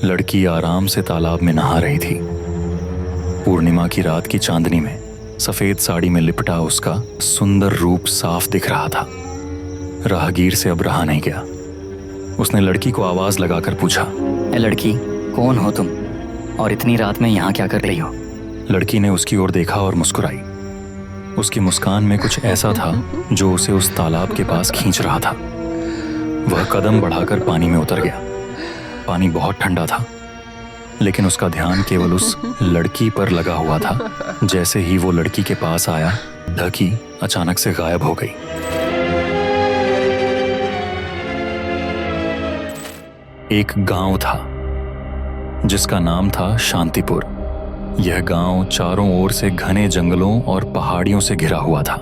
लड़की आराम से तालाब में नहा रही थी। पूर्णिमा की रात की चांदनी में सफेद साड़ी में लिपटा उसका सुंदर रूप साफ दिख रहा था। राहगीर से अब रहा नहीं गया। उसने लड़की को आवाज लगाकर पूछा, ए लड़की, कौन हो तुम और इतनी रात में यहाँ क्या कर रही हो? लड़की ने उसकी ओर देखा और मुस्कुराई। उसकी मुस्कान में कुछ ऐसा था जो उसे उस तालाब के पास खींच रहा था। वह कदम बढ़ाकर पानी में उतर गया। पानी बहुत ठंडा था, लेकिन उसका ध्यान केवल उस लड़की पर लगा हुआ था। जैसे ही वो लड़की के पास आया, ढकी अचानक से गायब हो गई। एक गांव था जिसका नाम था शांतिपुर। यह गांव चारों ओर से घने जंगलों और पहाड़ियों से घिरा हुआ था।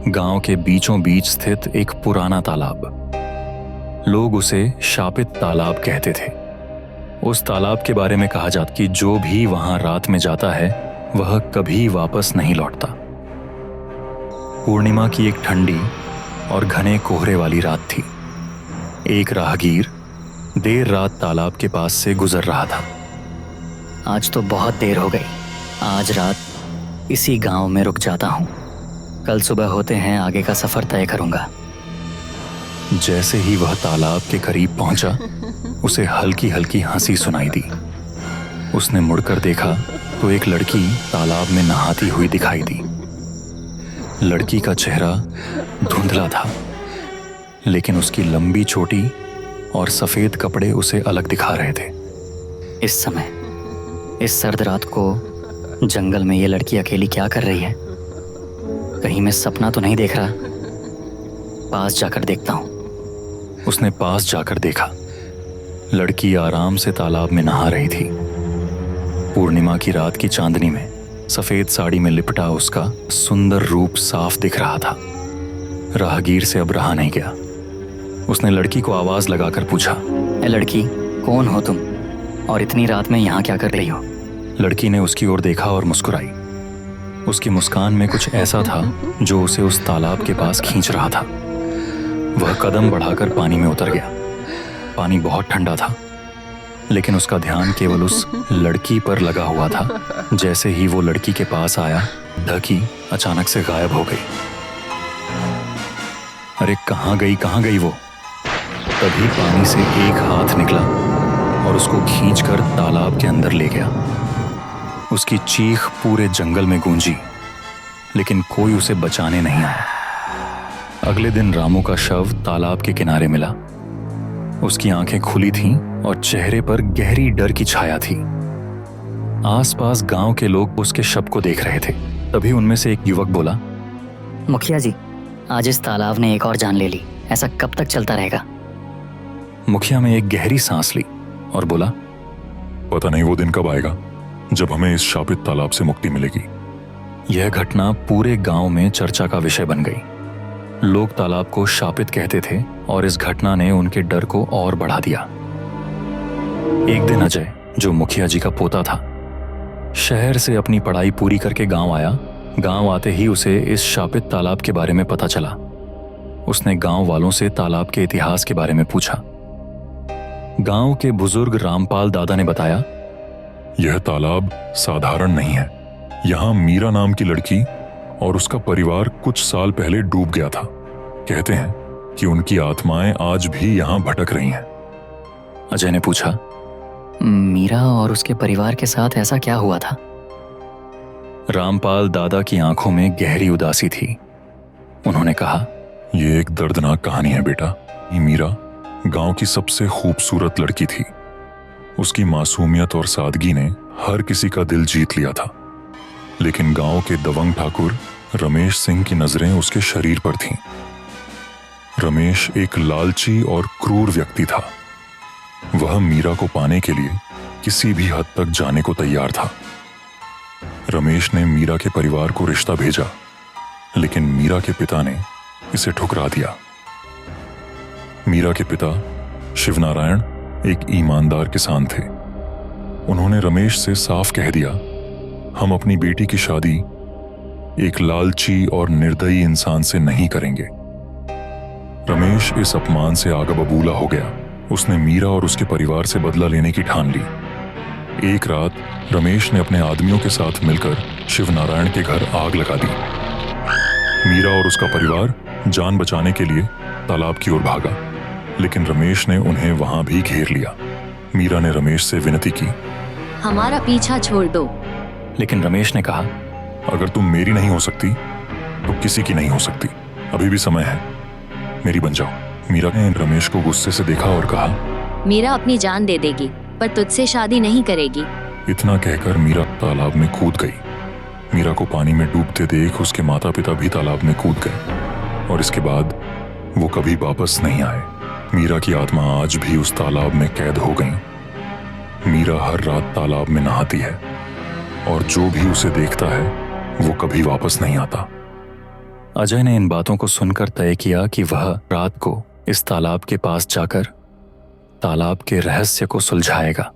गांव के बीचों बीच स्थित एक पुराना तालाब, लोग उसे शापित तालाब कहते थे। उस तालाब के बारे में कहा जाता कि जो भी वहां रात में जाता है वह कभी वापस नहीं लौटता। पूर्णिमा की एक ठंडी और घने कोहरे वाली रात थी। एक राहगीर देर रात तालाब के पास से गुजर रहा था। आज तो बहुत देर हो गई। आज रात इसी गांव में रुक जाता हूँ। कल सुबह होते हैं आगे का सफर तय करूंगा। जैसे ही वह तालाब के करीब पहुंचा, उसे हल्की हल्की हंसी सुनाई दी। उसने मुड़कर देखा तो एक लड़की तालाब में नहाती हुई दिखाई दी। लड़की का चेहरा धुंधला था, लेकिन उसकी लंबी चोटी और सफेद कपड़े उसे अलग दिखा रहे थे। इस समय, इस सर्द रात को जंगल में ये लड़की अकेली क्या कर रही है? कहीं मैं सपना तो नहीं देख रहा? पास जाकर देखता हूँ। उसने पास जाकर देखा। लड़की आराम से तालाब में नहा रही थी। पूर्णिमा की रात की चांदनी में सफेद साड़ी में लिपटा उसका सुंदर रूप साफ दिख रहा था। राहगीर से अब रहा नहीं गया। उसने लड़की को आवाज लगाकर पूछा, ए लड़की, कौन हो तुम और इतनी रात में यहाँ क्या कर रही हो? लड़की ने उसकी ओर देखा और मुस्कुराई। उसकी मुस्कान में कुछ ऐसा था जो उसे उस तालाब के पास खींच रहा था। वह कदम बढ़ाकर पानी में उतर गया। पानी बहुत ठंडा था, लेकिन उसका ध्यान केवल उस लड़की पर लगा हुआ था। जैसे ही वो लड़की के पास आया, ढकी अचानक से गायब हो गई। अरे कहाँ गई वो? तभी पानी से एक हाथ निकला और उसको खींचकर तालाब के अंदर ले गया। उसकी चीख पूरे जंगल में गूंजी, लेकिन कोई उसे बचाने नहीं आया। अगले दिन रामू का शव तालाब के किनारे मिला। उसकी आंखें खुली थीं और चेहरे पर गहरी डर की छाया थी। आसपास गांव के लोग उसके शव को देख रहे थे। तभी उनमें से एक युवक बोला, मुखिया जी, आज इस तालाब ने एक और जान ले ली। ऐसा कब तक चलता रहेगा? मुखिया ने एक गहरी सांस ली और बोला, पता नहीं वो दिन कब आएगा जब हमें इस शापित तालाब से मुक्ति मिलेगी। यह घटना पूरे गांव में चर्चा का विषय बन गई। लोग तालाब को शापित कहते थे और इस घटना ने उनके डर को और बढ़ा दिया। एक दिन अजय, जो मुखिया जी का पोता था, शहर से अपनी पढ़ाई पूरी करके गांव आया। गांव आते ही उसे इस शापित तालाब के बारे में पता चला। उसने गांव वालों से तालाब के इतिहास के बारे में पूछा। गांव के बुजुर्ग रामपाल दादा ने बताया, यह तालाब साधारण नहीं है। यहाँ मीरा नाम की लड़की और उसका परिवार कुछ साल पहले डूब गया था। कहते हैं कि उनकी आत्माएं आज भी यहाँ भटक रही हैं। अजय ने पूछा, मीरा और उसके परिवार के साथ ऐसा क्या हुआ था? रामपाल दादा की आंखों में गहरी उदासी थी। उन्होंने कहा, ये एक दर्दनाक कहानी है बेटा। मीरा गांव की सबसे खूबसूरत लड़की थी। उसकी मासूमियत और सादगी ने हर किसी का दिल जीत लिया था। लेकिन गांव के दबंग ठाकुर रमेश सिंह की नजरें उसके शरीर पर थीं। रमेश एक लालची और क्रूर व्यक्ति था। वह मीरा को पाने के लिए किसी भी हद तक जाने को तैयार था। रमेश ने मीरा के परिवार को रिश्ता भेजा, लेकिन मीरा के पिता ने इसे ठुकरा दिया। मीरा के पिता शिवनारायण एक ईमानदार किसान थे। उन्होंने रमेश से साफ कह दिया, हम अपनी बेटी की शादी एक लालची और निर्दयी इंसान से नहीं करेंगे। रमेश इस अपमान से आग बबूला हो गया उसने मीरा और उसके परिवार से बदला लेने की ठान ली। एक रात रमेश ने अपने आदमियों के साथ मिलकर शिवनारायण के घर आग लगा दी। मीरा और उसका परिवार जान बचाने के लिए तालाब की ओर भागा, लेकिन रमेश ने उन्हें वहां भी घेर लिया। मीरा ने रमेश से विनती की, हमारा पीछा छोड़ दो। लेकिन रमेश ने कहा, अगर तुम मेरी नहीं हो सकती तो किसी की नहीं हो सकती। अभी भी समय है, मेरी बन जाओ। मीरा ने रमेश को गुस्से से देखा और कहा, मीरा अपनी जान दे देगी पर तुझसे शादी नहीं करेगी। इतना कहकर मीरा तालाब में कूद गई। मीरा को पानी में डूबते देख उसके माता पिता भी तालाब में कूद गए और इसके बाद वो कभी वापस नहीं आए। मीरा की आत्मा आज भी उस तालाब में कैद हो गई। मीरा हर रात तालाब में नहाती है और जो भी उसे देखता है वो कभी वापस नहीं आता। अजय ने इन बातों को सुनकर तय किया कि वह रात को इस तालाब के पास जाकर तालाब के रहस्य को सुलझाएगा।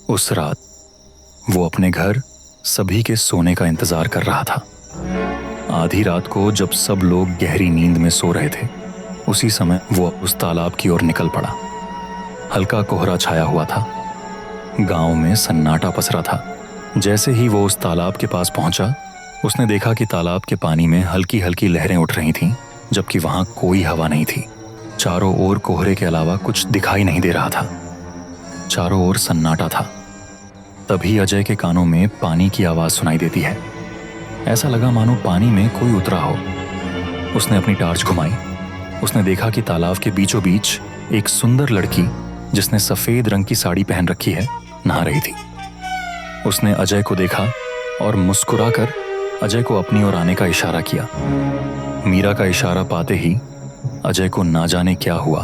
उस रात वो अपने घर सभी के सोने का इंतजार कर रहा था। आधी रात को जब सब लोग गहरी नींद में सो रहे थे, उसी समय वो उस तालाब की ओर निकल पड़ा। हल्का कोहरा छाया हुआ था, गांव में सन्नाटा पसरा था। जैसे ही वो उस तालाब के पास पहुंचा, उसने देखा कि तालाब के पानी में हल्की हल्की लहरें उठ रही थीं, जबकि वहां कोई हवा नहीं थी। चारों ओर कोहरे के अलावा कुछ दिखाई नहीं दे रहा था। चारों ओर सन्नाटा था। तभी अजय के कानों में पानी की आवाज सुनाई देती है। ऐसा लगा मानो पानी में कोई उतरा हो। उसने अपनी टार्च घुमाई। उसने देखा कि तालाब के बीचों बीच एक सुंदर लड़की, जिसने सफेद रंग की साड़ी पहन रखी है, नहा रही थी। उसने अजय को देखा और मुस्कुराकर अजय को अपनी ओर आने का इशारा किया। मीरा का इशारा पाते ही अजय को ना जाने क्या हुआ,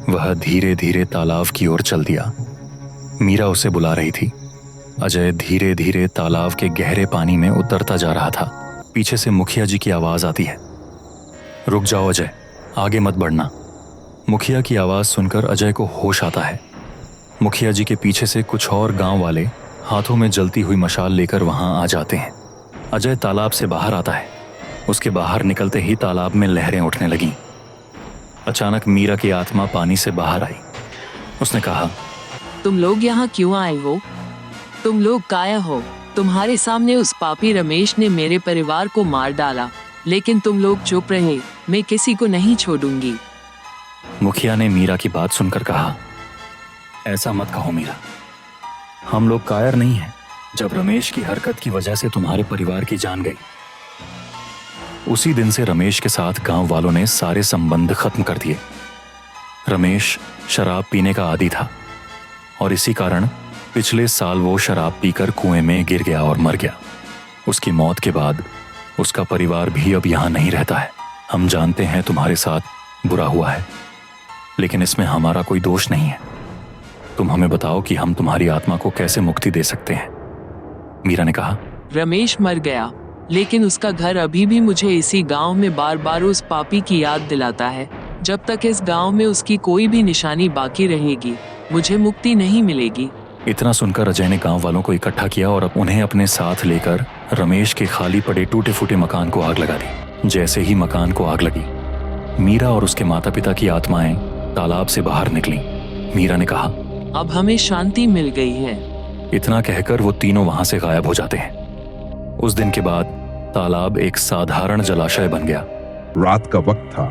वह धीरे धीरे तालाब की ओर चल दिया। मीरा उसे बुला रही थी। अजय धीरे धीरे तालाब के गहरे पानी में उतरता जा रहा था। पीछे से मुखिया जी की आवाज आती है, रुक जाओ अजय, आगे मत बढ़ना। मुखिया की आवाज सुनकर अजय को होश आता है। मुखिया जी के पीछे से कुछ और गांव वाले हाथों में जलती हुई मशाल लेकर वहां आ जाते हैं। अजय तालाब से बाहर आता है। उसके बाहर निकलते ही तालाब में लहरें उठने लगीं। अचानक मीरा की आत्मा पानी से बाहर आई। उसने कहा, तुम लोग यहाँ क्यों आए हो? तुम लोग काया हो? तुम्हारे सामने उस पापी रमेश ने मेरे परिवार को मार डाला, लेकिन तुम लोग चुप रहे। मैं किसी को नहीं छोड़ूंगी। मुखिया ने मीरा की बात सुनकर कहा, ऐसा मत कहो मीरा, हम लोग कायर नहीं हैं। जब रमेश की हरकत की वजह से तुम्हारे परिवार की जान गई, उसी दिन से रमेश के साथ गांव वालों ने सारे संबंध खत्म कर दिए। रमेश शराब पीने का आदी था और इसी कारण पिछले साल वो शराब पीकर कुएं में गिर गया और मर गया। उसकी मौत के बाद उसका परिवार भी अब यहाँ नहीं रहता है। हम जानते हैं तुम्हारे साथ बुरा हुआ है, लेकिन इसमें हमारा कोई दोष नहीं है। तुम हमें बताओ कि हम तुम्हारी आत्मा को कैसे मुक्ति दे सकते हैं। मीरा ने कहा, रमेश मर गया, लेकिन उसका घर अभी भी मुझे इसी गांव में बार बार उस पापी की याद दिलाता है। जब तक इस गांव में उसकी कोई भी निशानी बाकी रहेगी, मुझे मुक्ति नहीं मिलेगी। इतना सुनकर अजय ने गांव वालों को इकट्ठा किया और उन्हें अपने साथ लेकर रमेश के खाली पड़े टूटे फूटे मकान को आग लगा दी। जैसे ही मकान को आग लगी, मीरा और उसके माता पिता की आत्माएं तालाब से बाहर निकली। मीरा ने कहा, अब हमें शांति मिल गई है। इतना कहकर वो तीनों वहां से गायब हो जाते हैं। उस दिन के बाद तालाब एक साधारण जलाशय बन गया। रात का वक्त था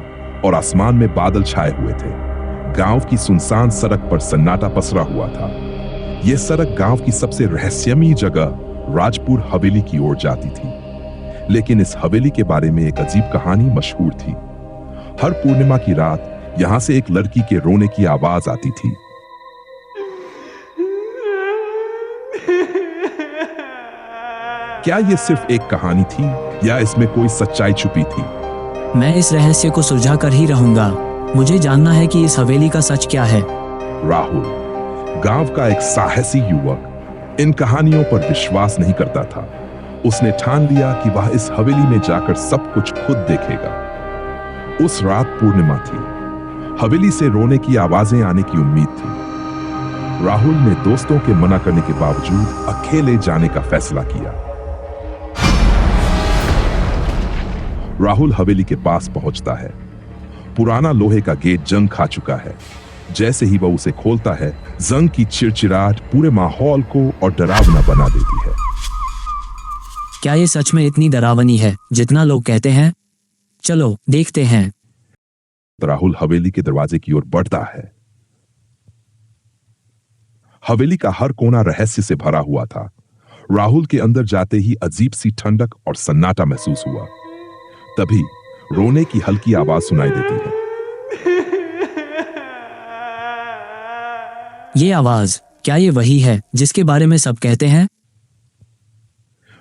और आसमान में बादल छाए हुए थे। गांव की सुनसान सड़क पर सन्नाटा पसरा हुआ था। यह सड़क गांव की सबसे रहस्यमयी जगह राजपुर हवेली की ओर जाती थी। लेकिन इस हवेली के बारे में एक अजीब कहानी मशहूर थी। हर पूर्णिमा की रात यहां से एक लड़की के रोने की आवाज आती थी। क्या यह सिर्फ एक कहानी थी या इसमें कोई सच्चाई छुपी थी? मैं इस रहस्य को सुलझा कर ही रहूंगा। मुझे जानना है कि इस हवेली का सच क्या है। राहुल, गांव का एक साहसी युवक, इन कहानियों पर विश्वास नहीं करता था। उसने ठान लिया कि वह इस हवेली में जाकर सब कुछ खुद देखेगा। उस रात पूर्णिमा थी। हवेली से रोने की आवाजें आने की उम्मीद थी। राहुल ने दोस्तों के मना करने के बावजूद अकेले जाने का फैसला किया। राहुल हवेली के पास पहुंचता है। पुराना लोहे का गेट जंग खा चुका है। जैसे ही वह उसे खोलता है, जंग की चिड़चिड़ाहट पूरे माहौल को और डरावना बना देती है। क्या ये सच में इतनी डरावनी है जितना लोग कहते हैं? चलो देखते हैं। राहुल हवेली के दरवाजे की ओर बढ़ता है। हवेली का हर कोना रहस्य से भरा हुआ था। राहुल के अंदर जाते ही अजीब सी ठंडक और सन्नाटा महसूस हुआ। तभी रोने की हल्की आवाज सुनाई देती है। ये आवाज, क्या ये वही है जिसके बारे में सब कहते हैं?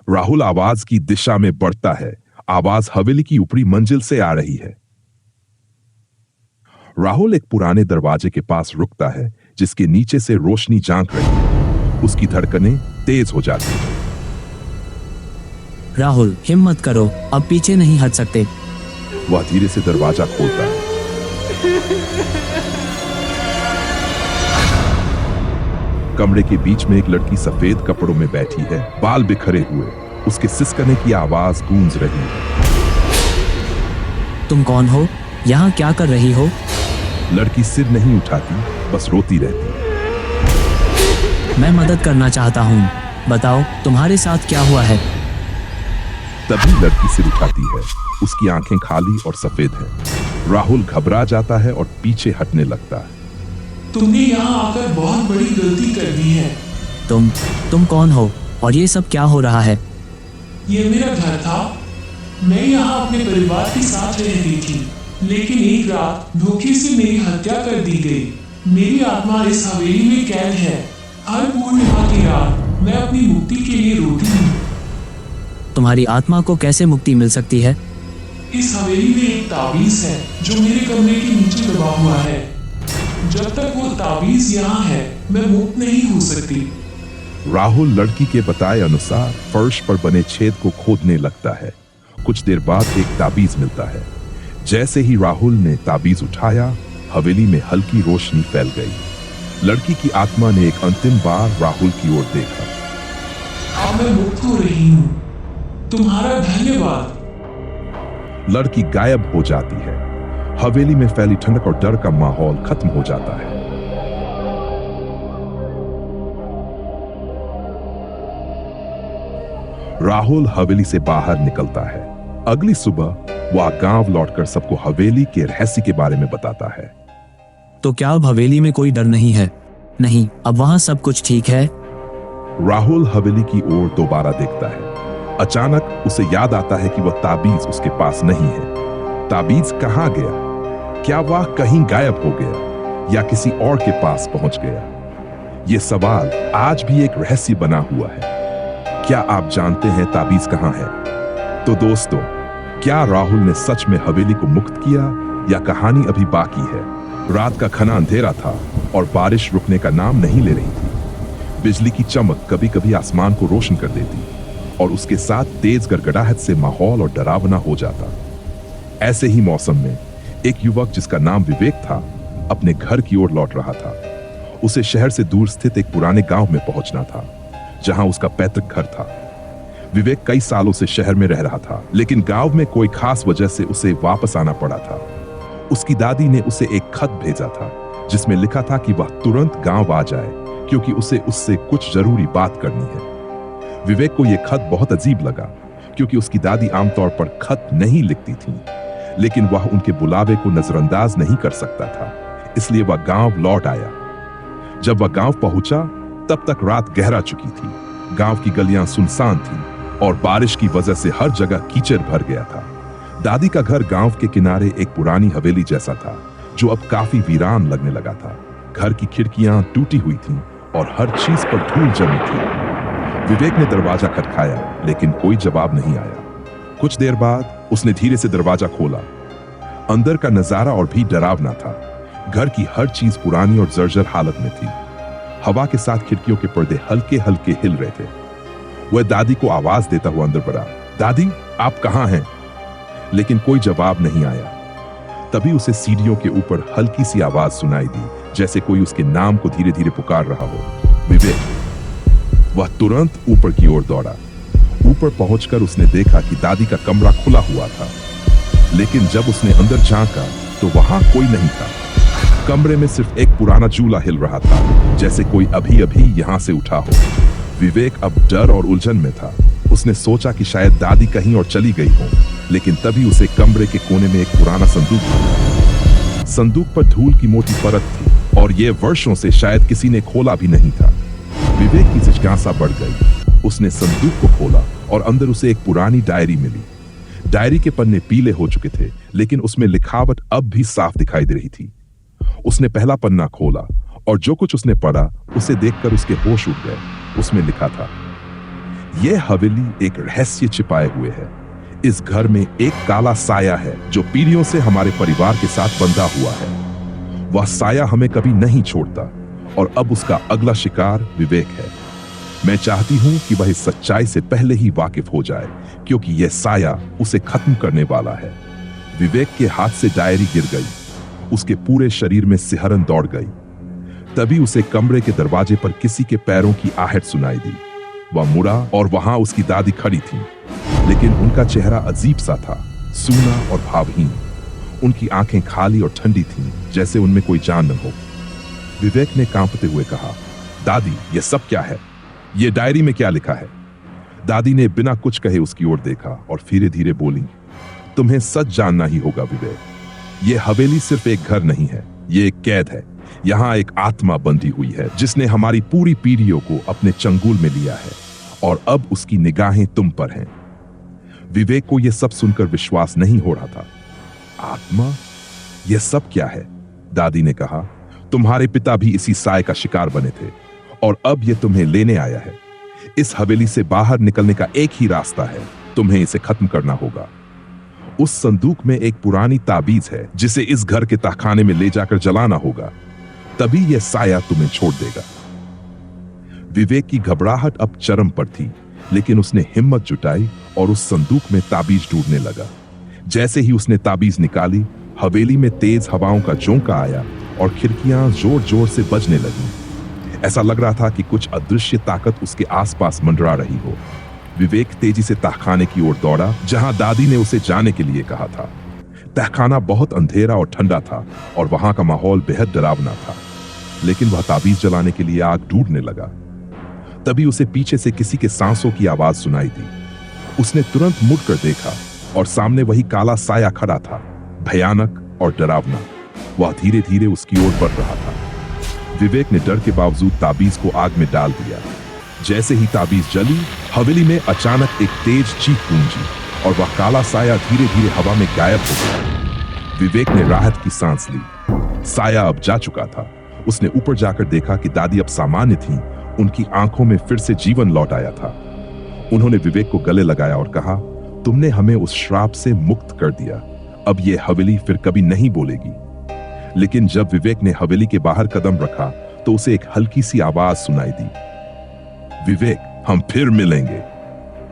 राहुल आवाज की दिशा में बढ़ता है। आवाज हवेली की ऊपरी मंजिल से आ रही है। राहुल एक पुराने दरवाजे के पास रुकता है जिसके नीचे से रोशनी झांक रही है। उसकी धड़कनें तेज हो जाती हैं। राहुल, हिम्मत करो, अब पीछे नहीं हट सकते। वह धीरे से दरवाजा खोलता है। कमरे के बीच में एक लड़की सफेद कपड़ों में बैठी है, बाल बिखरे हुए। उसके सिसकने की आवाज गूंज रही है। तुम कौन हो? यहाँ क्या कर रही हो? लड़की सिर नहीं उठाती, बस रोती रहती है। मैं मदद करना चाहता हूँ, बताओ तुम्हारे साथ क्या हुआ है? तभी लड़की सिर उठाती है। उसकी आंखें खाली और सफेद हैं। राहुल घबरा जाता है और पीछे हटने लगता है। तुमने यहाँ आकर बहुत बड़ी गलती कर दी है। तुम कौन हो और ये सब क्या हो रहा है? ये मेरा घर था। मैं यहाँ अपने परिवार के साथ रहती थी, लेकिन एक रात धोखे से मेरी हत्या कर दी गई। मेरी आत्मा इस हवेली में कैद है। हर पूर्णिमा की रात मैं अपनी मुक्ति के लिए रोती हूँ। तुम्हारी आत्मा को कैसे मुक्ति मिल सकती है? इस हवेली में एक ताबीज है जो मेरे कमरे के नीचे दबा हुआ है। जब तक वो ताबीज यहाँ है, मैं मुक्त नहीं हो सकती। राहुल लड़की के बताए अनुसार फर्श पर बने छेद को खोदने लगता है। कुछ देर बाद एक ताबीज मिलता है। जैसे ही राहुल ने ताबीज उठाया, हवेली में हल्की रोशनी फैल गई। लड़की की आत्मा ने एक अंतिम बार राहुल की ओर देखा। अब मैं मुक्त हो रही हूँ। तुम्हारा धन्यवाद। लड़की गायब हो जाती है। हवेली में फैली ठंडक और डर का माहौल खत्म हो जाता है। राहुल हवेली से बाहर निकलता है। अगली सुबह वह गांव लौटकर सबको हवेली के रहस्य के बारे में बताता है। तो क्या अब हवेली में कोई डर नहीं है? नहीं, अब वहाँ सब कुछ ठीक है। राहुल हवेली की ओर दोबारा देखता है। अचानक उसे याद आता है कि वह ताबीज उसके पास नहीं है। ताबीज कहाँ गया? क्या वह कहीं गायब हो गया या किसी और के पास पहुंच गया? यह सवाल आज भी एक रहस्य बना हुआ है। क्या आप जानते हैं ताबीज कहाँ है? तो दोस्तों, क्या राहुल ने सच में हवेली को मुक्त किया या कहानी अभी बाकी है? रात का घना अंधेरा था और बारिश रुकने का नाम नहीं ले रही थी। बिजली की चमक कभी कभी आसमान को रोशन कर देती और उसके साथ तेज गड़गड़ाहट से माहौल और डरावना हो जाता। ऐसे ही मौसम में एक युवक जिसका नाम विवेक था, अपने घर की ओर लौट रहा था। उसे शहर से दूर स्थित एक पुराने गांव में पहुंचना था, जहां उसका पैतृक घर था। विवेक कई सालों से शहर में रह रहा था, लेकिन गांव में कोई खास वजह से उसे वापस आना पड़ा था। उसकी दादी ने उसे एक खत भेजा था, जिसमें लिखा था कि वह तुरंत गांव आ जाए, क्योंकि उसे उससे कुछ जरूरी बात करनी है। विवेक को यह खत बहुत अजीब लगा, क्योंकि उसकी दादी आमतौर पर खत नहीं लिखती थी, लेकिन वह उनके बुलावे को नजरअंदाज नहीं कर सकता था, इसलिए वह गांव लौट आया। जब वह गांव पहुंचा, तब तक रात गहरा चुकी थी। गांव की गलियां सुनसान थीं और बारिश की वजह से हर जगह कीचड़ भर गया था। दादी का घर गांव के किनारे एक पुरानी हवेली जैसा था, जो अब काफी वीरान लगने लगा था। घर की खिड़कियां टूटी हुई थीं और हर चीज पर धूल जमी थी। विवेक ने दरवाजा खटखाया, लेकिन कोई जवाब नहीं आया। कुछ देर बाद उसने धीरे से दरवाजा खोला। अंदर का नजारा और भी डरावना था। घर की हर चीज पुरानी और जर्जर हालत में थी। हवा के साथ खिड़कियों के पर्दे हल्के हल्के हिल रहे थे। वह दादी को आवाज देता हुआ अंदर बढ़ा, दादी आप कहां हैं? लेकिन कोई जवाब नहीं आया। तभी उसे सीढ़ियों के ऊपर हल्की सी आवाज सुनाई दी, जैसे कोई उसके नाम को धीरे धीरे पुकार रहा हो, विवेक। वह तुरंत ऊपर की ओर दौड़ा। ऊपर पहुंचकर उसने देखा कि दादी का कमरा खुला हुआ था, लेकिन जब उसने अंदर झांका तो वहां कोई नहीं था। कमरे में सिर्फ एक पुराना चूल्हा हिल रहा था, जैसे कोई अभी अभी यहाँ से उठा हो। विवेक अब डर और उलझन में था। उसने सोचा कि शायद दादी कहीं और चली गई हो, लेकिन तभी उसे कमरे के कोने में एक पुराना संदूक मिला। संदूक पर धूल की मोटी परत थी और ये वर्षों से शायद किसी ने खोला भी नहीं था। विवेक की जिज्ञासा बढ़ गई। उसने संदूक को खोला और अंदर उसे एक पुरानी डायरी मिली। डायरी के पन्ने पीले हो चुके थे, लेकिन उसमें लिखावट अब भी साफ दिखाई दे रही थी। उसने पहला पन्ना खोला और जो कुछ उसने पढ़ा उसे देखकर उसके होश उड़ गए। उसमें लिखा था, यह हवेली एक रहस्य छिपाए हुए है। इस घर में एक काला साया है जो पीढ़ियों से हमारे परिवार के साथ बंधा हुआ है। वह साया हमें कभी नहीं छोड़ता और अब उसका अगला शिकार विवेक है। मैं चाहती हूं कि वह इस सच्चाई से पहले ही वाकिफ हो जाए, क्योंकि यह साया उसे खत्म करने वाला है। विवेक के हाथ से डायरी गिर गई। उसके पूरे शरीर में सिहरन दौड़ गई। तभी उसे कमरे के दरवाजे पर किसी के पैरों की आहट सुनाई दी। वह मुड़ा और वहां उसकी दादी खड़ी थी, लेकिन उनका चेहरा अजीब सा था, सूना और भावहीन। उनकी आंखें खाली और ठंडी थीं, जैसे उनमें कोई जान न हो। विवेक ने कांपते हुए कहा, दादी, यह सब क्या है? यह डायरी में क्या लिखा है? दादी ने बिना कुछ कहे उसकी ओर देखा और धीरे धीरे बोली, तुम्हें सच जानना ही होगा विवेक। यह हवेली सिर्फ एक घर नहीं है, यह एक कैद है। यहाँ एक आत्मा बंधी हुई है जिसने हमारी पूरी पीढ़ियों को अपने चंगुल में लिया है और अब उसकी निगाहें तुम पर हैं। विवेक को यह सब सुनकर विश्वास नहीं हो रहा था। आत्मा? यह सब क्या है? दादी ने कहा, तुम्हारे पिता भी इसी साए का शिकार बने थे और अब यह तुम्हें लेने आया है। इस हवेली से बाहर निकलने का एक ही रास्ता है, तुम्हें इसे खत्म करना होगा। उस संदूक में एक पुरानी ताबीज है जिसे इस घर के तहखाने में ले जाकर जलाना होगा, तभी यह साया तुम्हें छोड़ देगा। विवेक की घबराहट अब चरम पर थी, लेकिन उसने हिम्मत जुटाई और उस संदूक में ताबीज ढूंढने लगा। जैसे ही उसने ताबीज निकाली, हवेली में तेज हवाओं का झोंका आया और खिड़कियां जोर जोर से बजने लगीं। ऐसा लग रहा था कि कुछ अदृश्य ताकत उसके आसपास मंडरा रही हो। विवेक तेजी से तहखाने की ओर दौड़ा, जहां दादी ने उसे जाने के लिए कहा था। तहखाना बहुत अंधेरा और ठंडा था और वहां का माहौल बेहद डरावना था, लेकिन वह ताबीज जलाने के लिए आग ढूंढने लगा। तभी उसे पीछे से किसी के सांसों की आवाज सुनाई दी। उसने तुरंत मुड़कर देखा और सामने वही काला साया खड़ा था, भयानक और डरावना। वह धीरे धीरे उसकी ओर बढ़ रहा था। विवेक ने डर के बावजूद ताबीज को आग में डाल दिया। जैसे ही ताबीज जली, हवेली में अचानक एक तेज चीख गूंजी और वह काला साया धीरे धीरे हवा में गायब हो गया। विवेक ने राहत की सांस ली। साया अब जा चुका था। उसने ऊपर जाकर देखा कि दादी अब सामान्य थीं। उनकी आंखों में फिर से जीवन लौट आया था। उन्होंने विवेक को गले लगाया और कहा, तुमने हमें उस श्राप से मुक्त कर दिया। अब यह हवेली फिर कभी नहीं बोलेगी। लेकिन जब विवेक ने हवेली के बाहर कदम रखा तो उसे एक हल्की सी आवाज सुनाई दी, विवेक, हम फिर मिलेंगे।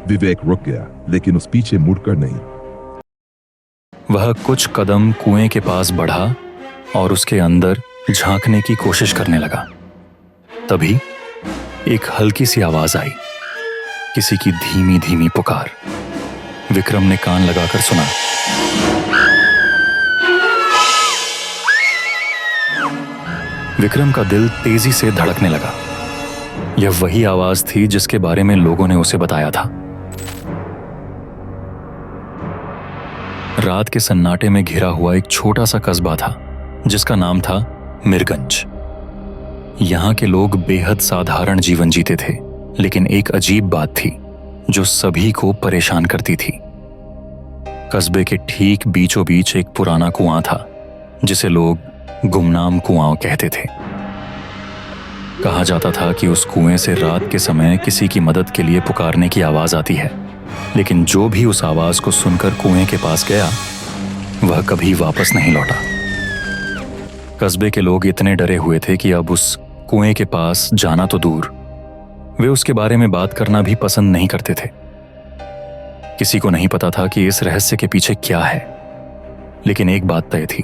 विवेक रुक गया, लेकिन उस पीछे मुड़कर नहीं। वह कुछ कदम कुएं के पास बढ़ा और उसके अंदर झांकने की कोशिश करने लगा। तभी एक हल्की सी आवाज आई, किसी की धीमी धीमी पुकार। विक्रम ने कान लगाकर सुना। विक्रम का दिल तेजी से धड़कने लगा। यह वही आवाज थी जिसके बारे में लोगों ने उसे बताया था। रात के सन्नाटे में घिरा हुआ एक छोटा सा कस्बा था जिसका नाम था मीरगंज। यहां के लोग बेहद साधारण जीवन जीते थे, लेकिन एक अजीब बात थी जो सभी को परेशान करती थी। कस्बे के ठीक बीचों बीच एक पुराना कुआं था जिसे लोग गुमनाम कुआं कहते थे। कहा जाता था कि उस कुएं से रात के समय किसी की मदद के लिए पुकारने की आवाज आती है, लेकिन जो भी उस आवाज को सुनकर कुएं के पास गया वह कभी वापस नहीं लौटा। कस्बे के लोग इतने डरे हुए थे कि अब उस कुएं के पास जाना तो दूर, वे उसके बारे में बात करना भी पसंद नहीं करते थे। किसी को नहीं पता था कि इस रहस्य के पीछे क्या है, लेकिन एक बात तय थी,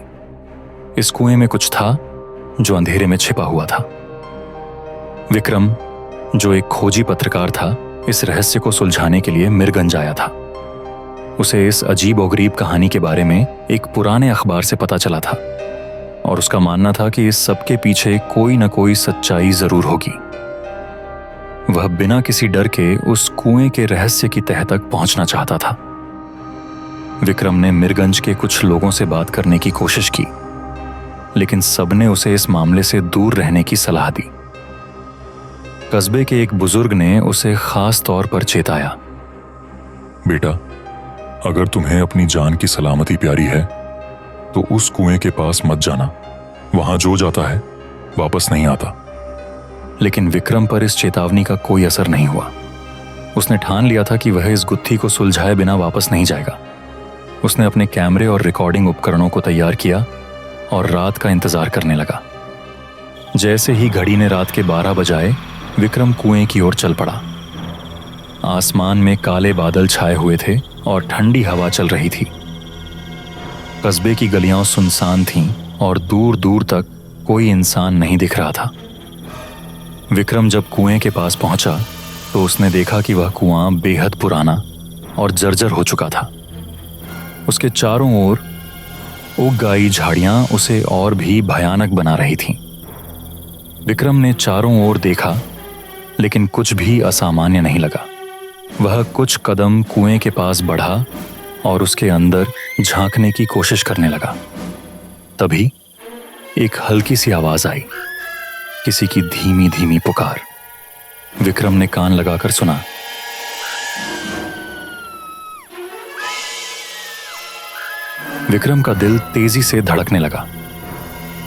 इस कुएं में कुछ था जो अंधेरे में छिपा हुआ था। विक्रम, जो एक खोजी पत्रकार था, इस रहस्य को सुलझाने के लिए मीरगंज आया था। उसे इस अजीब और गरीब कहानी के बारे में एक पुराने अखबार से पता चला था और उसका मानना था कि इस सब के पीछे कोई न कोई सच्चाई जरूर होगी। वह बिना किसी डर के उस कुएं के रहस्य की तह तक पहुंचना चाहता था। विक्रम ने मिरगंज के कुछ लोगों से बात करने की कोशिश की, लेकिन सबने उसे इस मामले से दूर रहने की सलाह दी। कस्बे के एक बुजुर्ग ने उसे खास तौर पर चेताया। बेटा, अगर तुम्हें अपनी जान की सलामती प्यारी है तो उस कुएं के पास मत जाना। वहां जो जाता है वापस नहीं आता। लेकिन विक्रम पर इस चेतावनी का कोई असर नहीं हुआ। उसने ठान लिया था कि वह इस गुत्थी को सुलझाए बिना वापस नहीं जाएगा। उसने अपने कैमरे और रिकॉर्डिंग उपकरणों को तैयार किया और रात का इंतजार करने लगा। जैसे ही घड़ी ने रात के 12 बजाए, विक्रम कुएं की ओर चल पड़ा। आसमान में काले बादल छाए हुए थे और ठंडी हवा चल रही थी। कस्बे की गलियां सुनसान थीं और दूर दूर तक कोई इंसान नहीं दिख रहा था। विक्रम जब कुएं के पास पहुंचा तो उसने देखा कि वह कुआं बेहद पुराना और जर्जर हो चुका था। उसके चारों ओर उग आई झाड़ियां उसे और भी भयानक बना रही थीं। विक्रम ने चारों ओर देखा, लेकिन कुछ भी असामान्य नहीं लगा। वह कुछ कदम कुएं के पास बढ़ा और उसके अंदर झांकने की कोशिश करने लगा। तभी एक हल्की सी आवाज आई, किसी की धीमी धीमी पुकार। विक्रम ने कान लगाकर सुना। विक्रम का दिल तेजी से धड़कने लगा।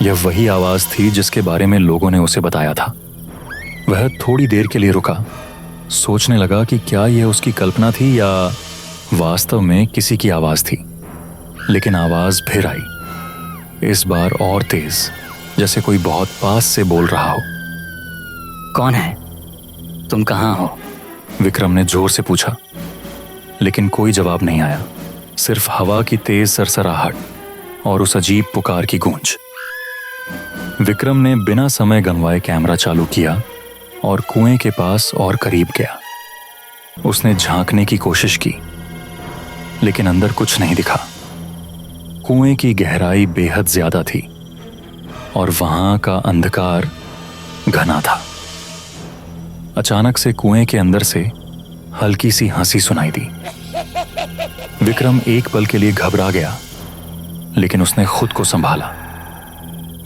यह वही आवाज थी जिसके बारे में लोगों ने उसे बताया था। वह थोड़ी देर के लिए रुका, सोचने लगा कि क्या यह उसकी कल्पना थी या वास्तव में किसी की आवाज थी। लेकिन आवाज फिर आई, इस बार और तेज, जैसे कोई बहुत पास से बोल रहा हो। कौन है? तुम कहाँ हो? विक्रम ने जोर से पूछा, लेकिन कोई जवाब नहीं आया। सिर्फ हवा की तेज सरसराहट और उस अजीब पुकार की गूंज। विक्रम ने बिना समय गंवाए कैमरा चालू किया और कुएं के पास और करीब गया। उसने झांकने की कोशिश की, लेकिन अंदर कुछ नहीं दिखा। कुएं की गहराई बेहद ज्यादा थी और वहां का अंधकार घना था। अचानक से कुएं के अंदर से हल्की सी हंसी सुनाई दी। विक्रम एक पल के लिए घबरा गया, लेकिन उसने खुद को संभाला।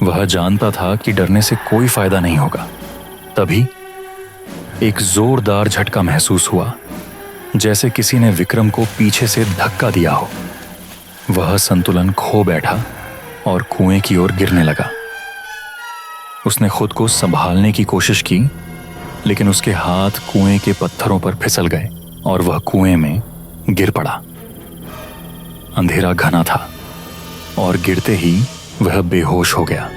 वह जानता था कि डरने से कोई फायदा नहीं होगा। तभी एक जोरदार झटका महसूस हुआ, जैसे किसी ने विक्रम को पीछे से धक्का दिया हो। वह संतुलन खो बैठा और कुएं की ओर गिरने लगा। उसने खुद को संभालने की कोशिश की, लेकिन उसके हाथ कुएं के पत्थरों पर फिसल गए और वह कुएं में गिर पड़ा। अंधेरा घना था और गिरते ही वह बेहोश हो गया।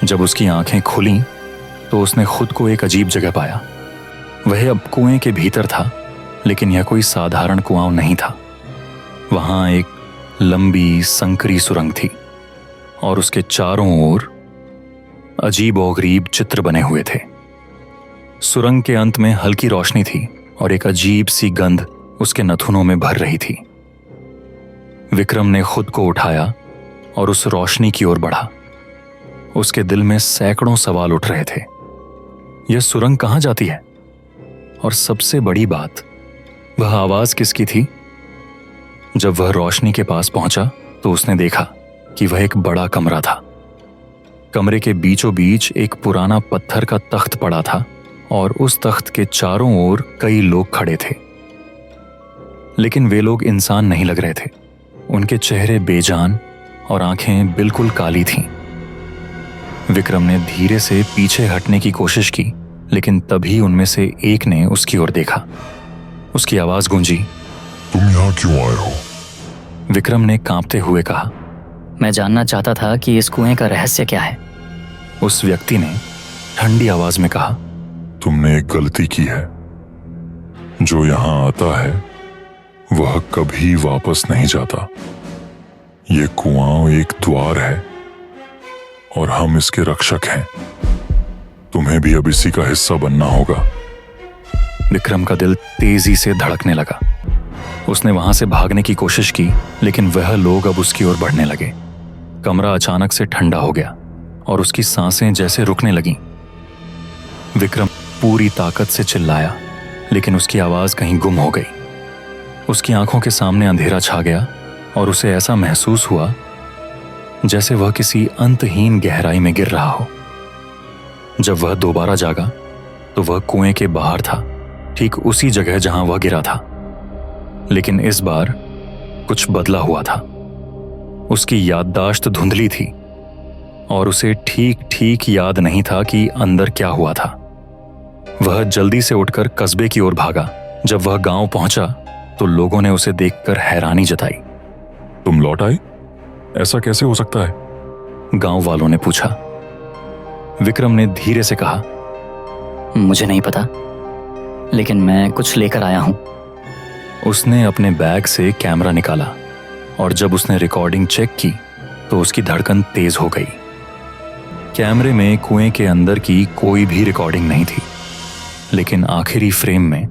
जब उसकी आंखें खुलीं तो उसने खुद को एक अजीब जगह पाया। वह अब कुएं के भीतर था, लेकिन यह कोई साधारण कुआं नहीं था। वहां एक लंबी संकरी सुरंग थी और उसके चारों ओर अजीब-ओ-गरीब चित्र बने हुए थे। सुरंग के अंत में हल्की रोशनी थी और एक अजीब सी गंध उसके नथुनों में भर रही थी। विक्रम ने खुद को उठाया और उस रोशनी की ओर बढ़ा। उसके दिल में सैकड़ों सवाल उठ रहे थे। यह सुरंग कहां जाती है? और सबसे बड़ी बात, वह आवाज किसकी थी? जब वह रोशनी के पास पहुंचा तो उसने देखा कि वह एक बड़ा कमरा था। कमरे के बीचों बीच एक पुराना पत्थर का तख्त पड़ा था और उस तख्त के चारों ओर कई लोग खड़े थे। लेकिन वे लोग इंसान नहीं लग रहे थे। उनके चेहरे बेजान और आंखें बिल्कुल काली थीं। विक्रम ने धीरे से पीछे हटने की कोशिश की, लेकिन तभी उनमें से एक ने उसकी ओर देखा। उसकी आवाज गूंजी, तुम यहाँ क्यों आए हो? विक्रम ने कांपते हुए कहा, मैं जानना चाहता था कि इस कुएं का रहस्य क्या है। उस व्यक्ति ने ठंडी आवाज में कहा, तुमने एक गलती की है। जो यहाँ आता है वह कभी वापस नहीं जाता। ये कुआं एक द्वार है और हम इसके रक्षक हैं। तुम्हें भी अब इसी का हिस्सा बनना होगा। विक्रम का दिल तेजी से धड़कने लगा। उसने वहां से भागने की कोशिश की, लेकिन वह लोग अब उसकी ओर बढ़ने लगे। कमरा अचानक से ठंडा हो गया और उसकी सांसें जैसे रुकने लगीं। विक्रम पूरी ताकत से चिल्लाया, लेकिन उसकी आवाज कहीं गुम हो गई। उसकी आंखों के सामने अंधेरा छा गया और उसे ऐसा महसूस हुआ जैसे वह किसी अंतहीन गहराई में गिर रहा हो। जब वह दोबारा जागा तो वह कुएं के बाहर था, ठीक उसी जगह जहां वह गिरा था। लेकिन इस बार कुछ बदला हुआ था। उसकी याददाश्त धुंधली थी और उसे ठीक ठीक याद नहीं था कि अंदर क्या हुआ था। वह जल्दी से उठकर कस्बे की ओर भागा। जब वह गांव पहुंचा तो लोगों ने उसे देखकर हैरानी जताई। तुम लौट आए? ऐसा कैसे हो सकता है? गांव वालों ने पूछा। विक्रम ने धीरे से कहा, मुझे नहीं पता, लेकिन मैं कुछ लेकर आया हूं। उसने अपने बैग से कैमरा निकाला और जब उसने रिकॉर्डिंग चेक की तो उसकी धड़कन तेज हो गई। कैमरे में कुएं के अंदर की कोई भी रिकॉर्डिंग नहीं थी, लेकिन आखिरी फ्रेम में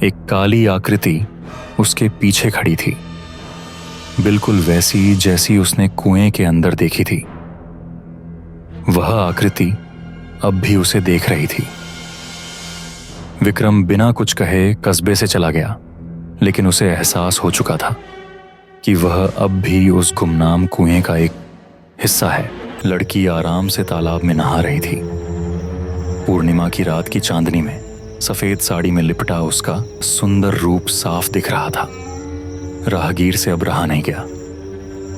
एक काली आकृति उसके पीछे खड़ी थी, बिल्कुल वैसी जैसी उसने कुएं के अंदर देखी थी। वह आकृति अब भी उसे देख रही थी। विक्रम बिना कुछ कहे कस्बे से चला गया, लेकिन उसे एहसास हो चुका था कि वह अब भी उस गुमनाम कुएं का एक हिस्सा है। लड़की आराम से तालाब में नहा रही थी। पूर्णिमा की रात की चांदनी में सफेद साड़ी में लिपटा उसका सुंदर रूप साफ दिख रहा था। राहगीर से अब रहा नहीं गया।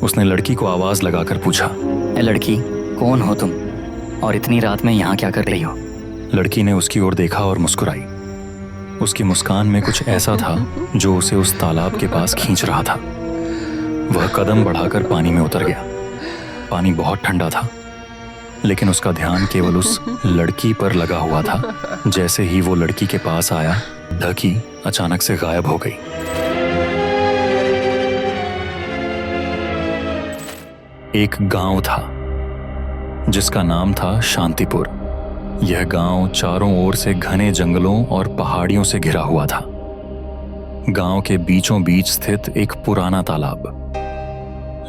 उसने लड़की को आवाज लगाकर पूछा, ए लड़की, कौन हो तुम और इतनी रात में यहाँ क्या कर रही हो? लड़की ने उसकी ओर देखा और मुस्कुराई। उसकी मुस्कान में कुछ ऐसा था जो उसे उस तालाब के पास खींच रहा था। वह कदम बढ़ाकर पानी में उतर गया। पानी बहुत ठंडा था, लेकिन उसका ध्यान केवल उस लड़की पर लगा हुआ था। जैसे ही वो लड़की के पास आया, ढकी अचानक से गायब हो गई। एक गांव था जिसका नाम था शांतिपुर। यह गांव चारों ओर से घने जंगलों और पहाड़ियों से घिरा हुआ था। गांव के बीचों बीच स्थित एक पुराना तालाब,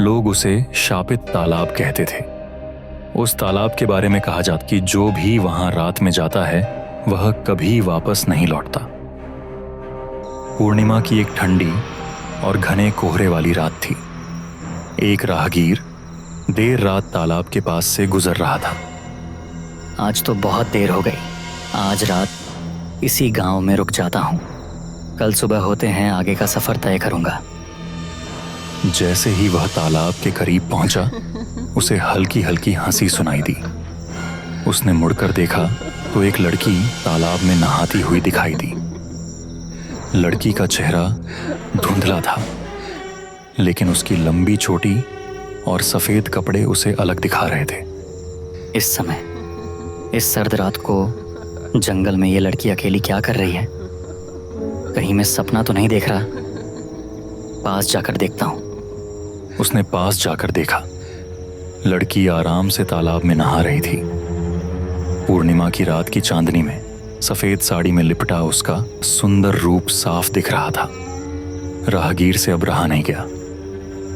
लोग उसे शापित तालाब कहते थे। उस तालाब के बारे में कहा जाता कि जो भी वहां रात में जाता है वह कभी वापस नहीं लौटता। पूर्णिमा की एक ठंडी और घने कोहरे वाली रात थी। एक राहगीर देर रात तालाब के पास से गुजर रहा था। आज तो बहुत देर हो गई। आज रात इसी गांव में रुक जाता हूँ। कल सुबह होते हैं आगे का सफर तय करूंगा। जैसे ही वह तालाब के करीब पहुंचा, उसे हल्की हल्की हंसी सुनाई दी। उसने मुड़कर देखा तो एक लड़की तालाब में नहाती हुई दिखाई दी। लड़की का चेहरा धुंधला था, लेकिन उसकी लंबी चोटी और सफेद कपड़े उसे अलग दिखा रहे थे। इस समय, इस सर्द रात को जंगल में ये लड़की अकेली क्या कर रही है? कहीं मैं सपना तो नहीं देख रहा? पास जाकर देखता हूँ। उसने पास जाकर देखा। लड़की आराम से तालाब में नहा रही थी। पूर्णिमा की रात की चांदनी में सफेद साड़ी में लिपटा उसका सुंदर रूप साफ दिख रहा था। राहगीर से अब रहा नहीं गया।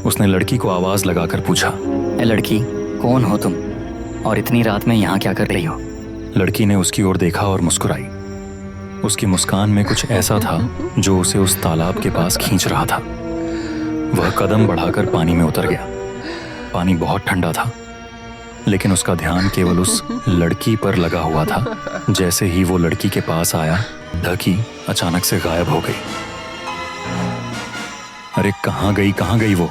उसने लड़की को आवाज लगाकर पूछा, ए लड़की, कौन हो तुम और इतनी रात में यहाँ क्या कर रही हो? लड़की ने उसकी ओर देखा और मुस्कुराई। उसकी मुस्कान में कुछ ऐसा था जो उसे उस तालाब के पास खींच रहा था। वह कदम बढ़ाकर पानी में उतर गया। पानी बहुत ठंडा था, लेकिन उसका ध्यान केवल उस लड़की पर लगा हुआ था। जैसे ही वो लड़की के पास आया, ढकी अचानक से गायब हो गई। अरे कहाँ गई वो?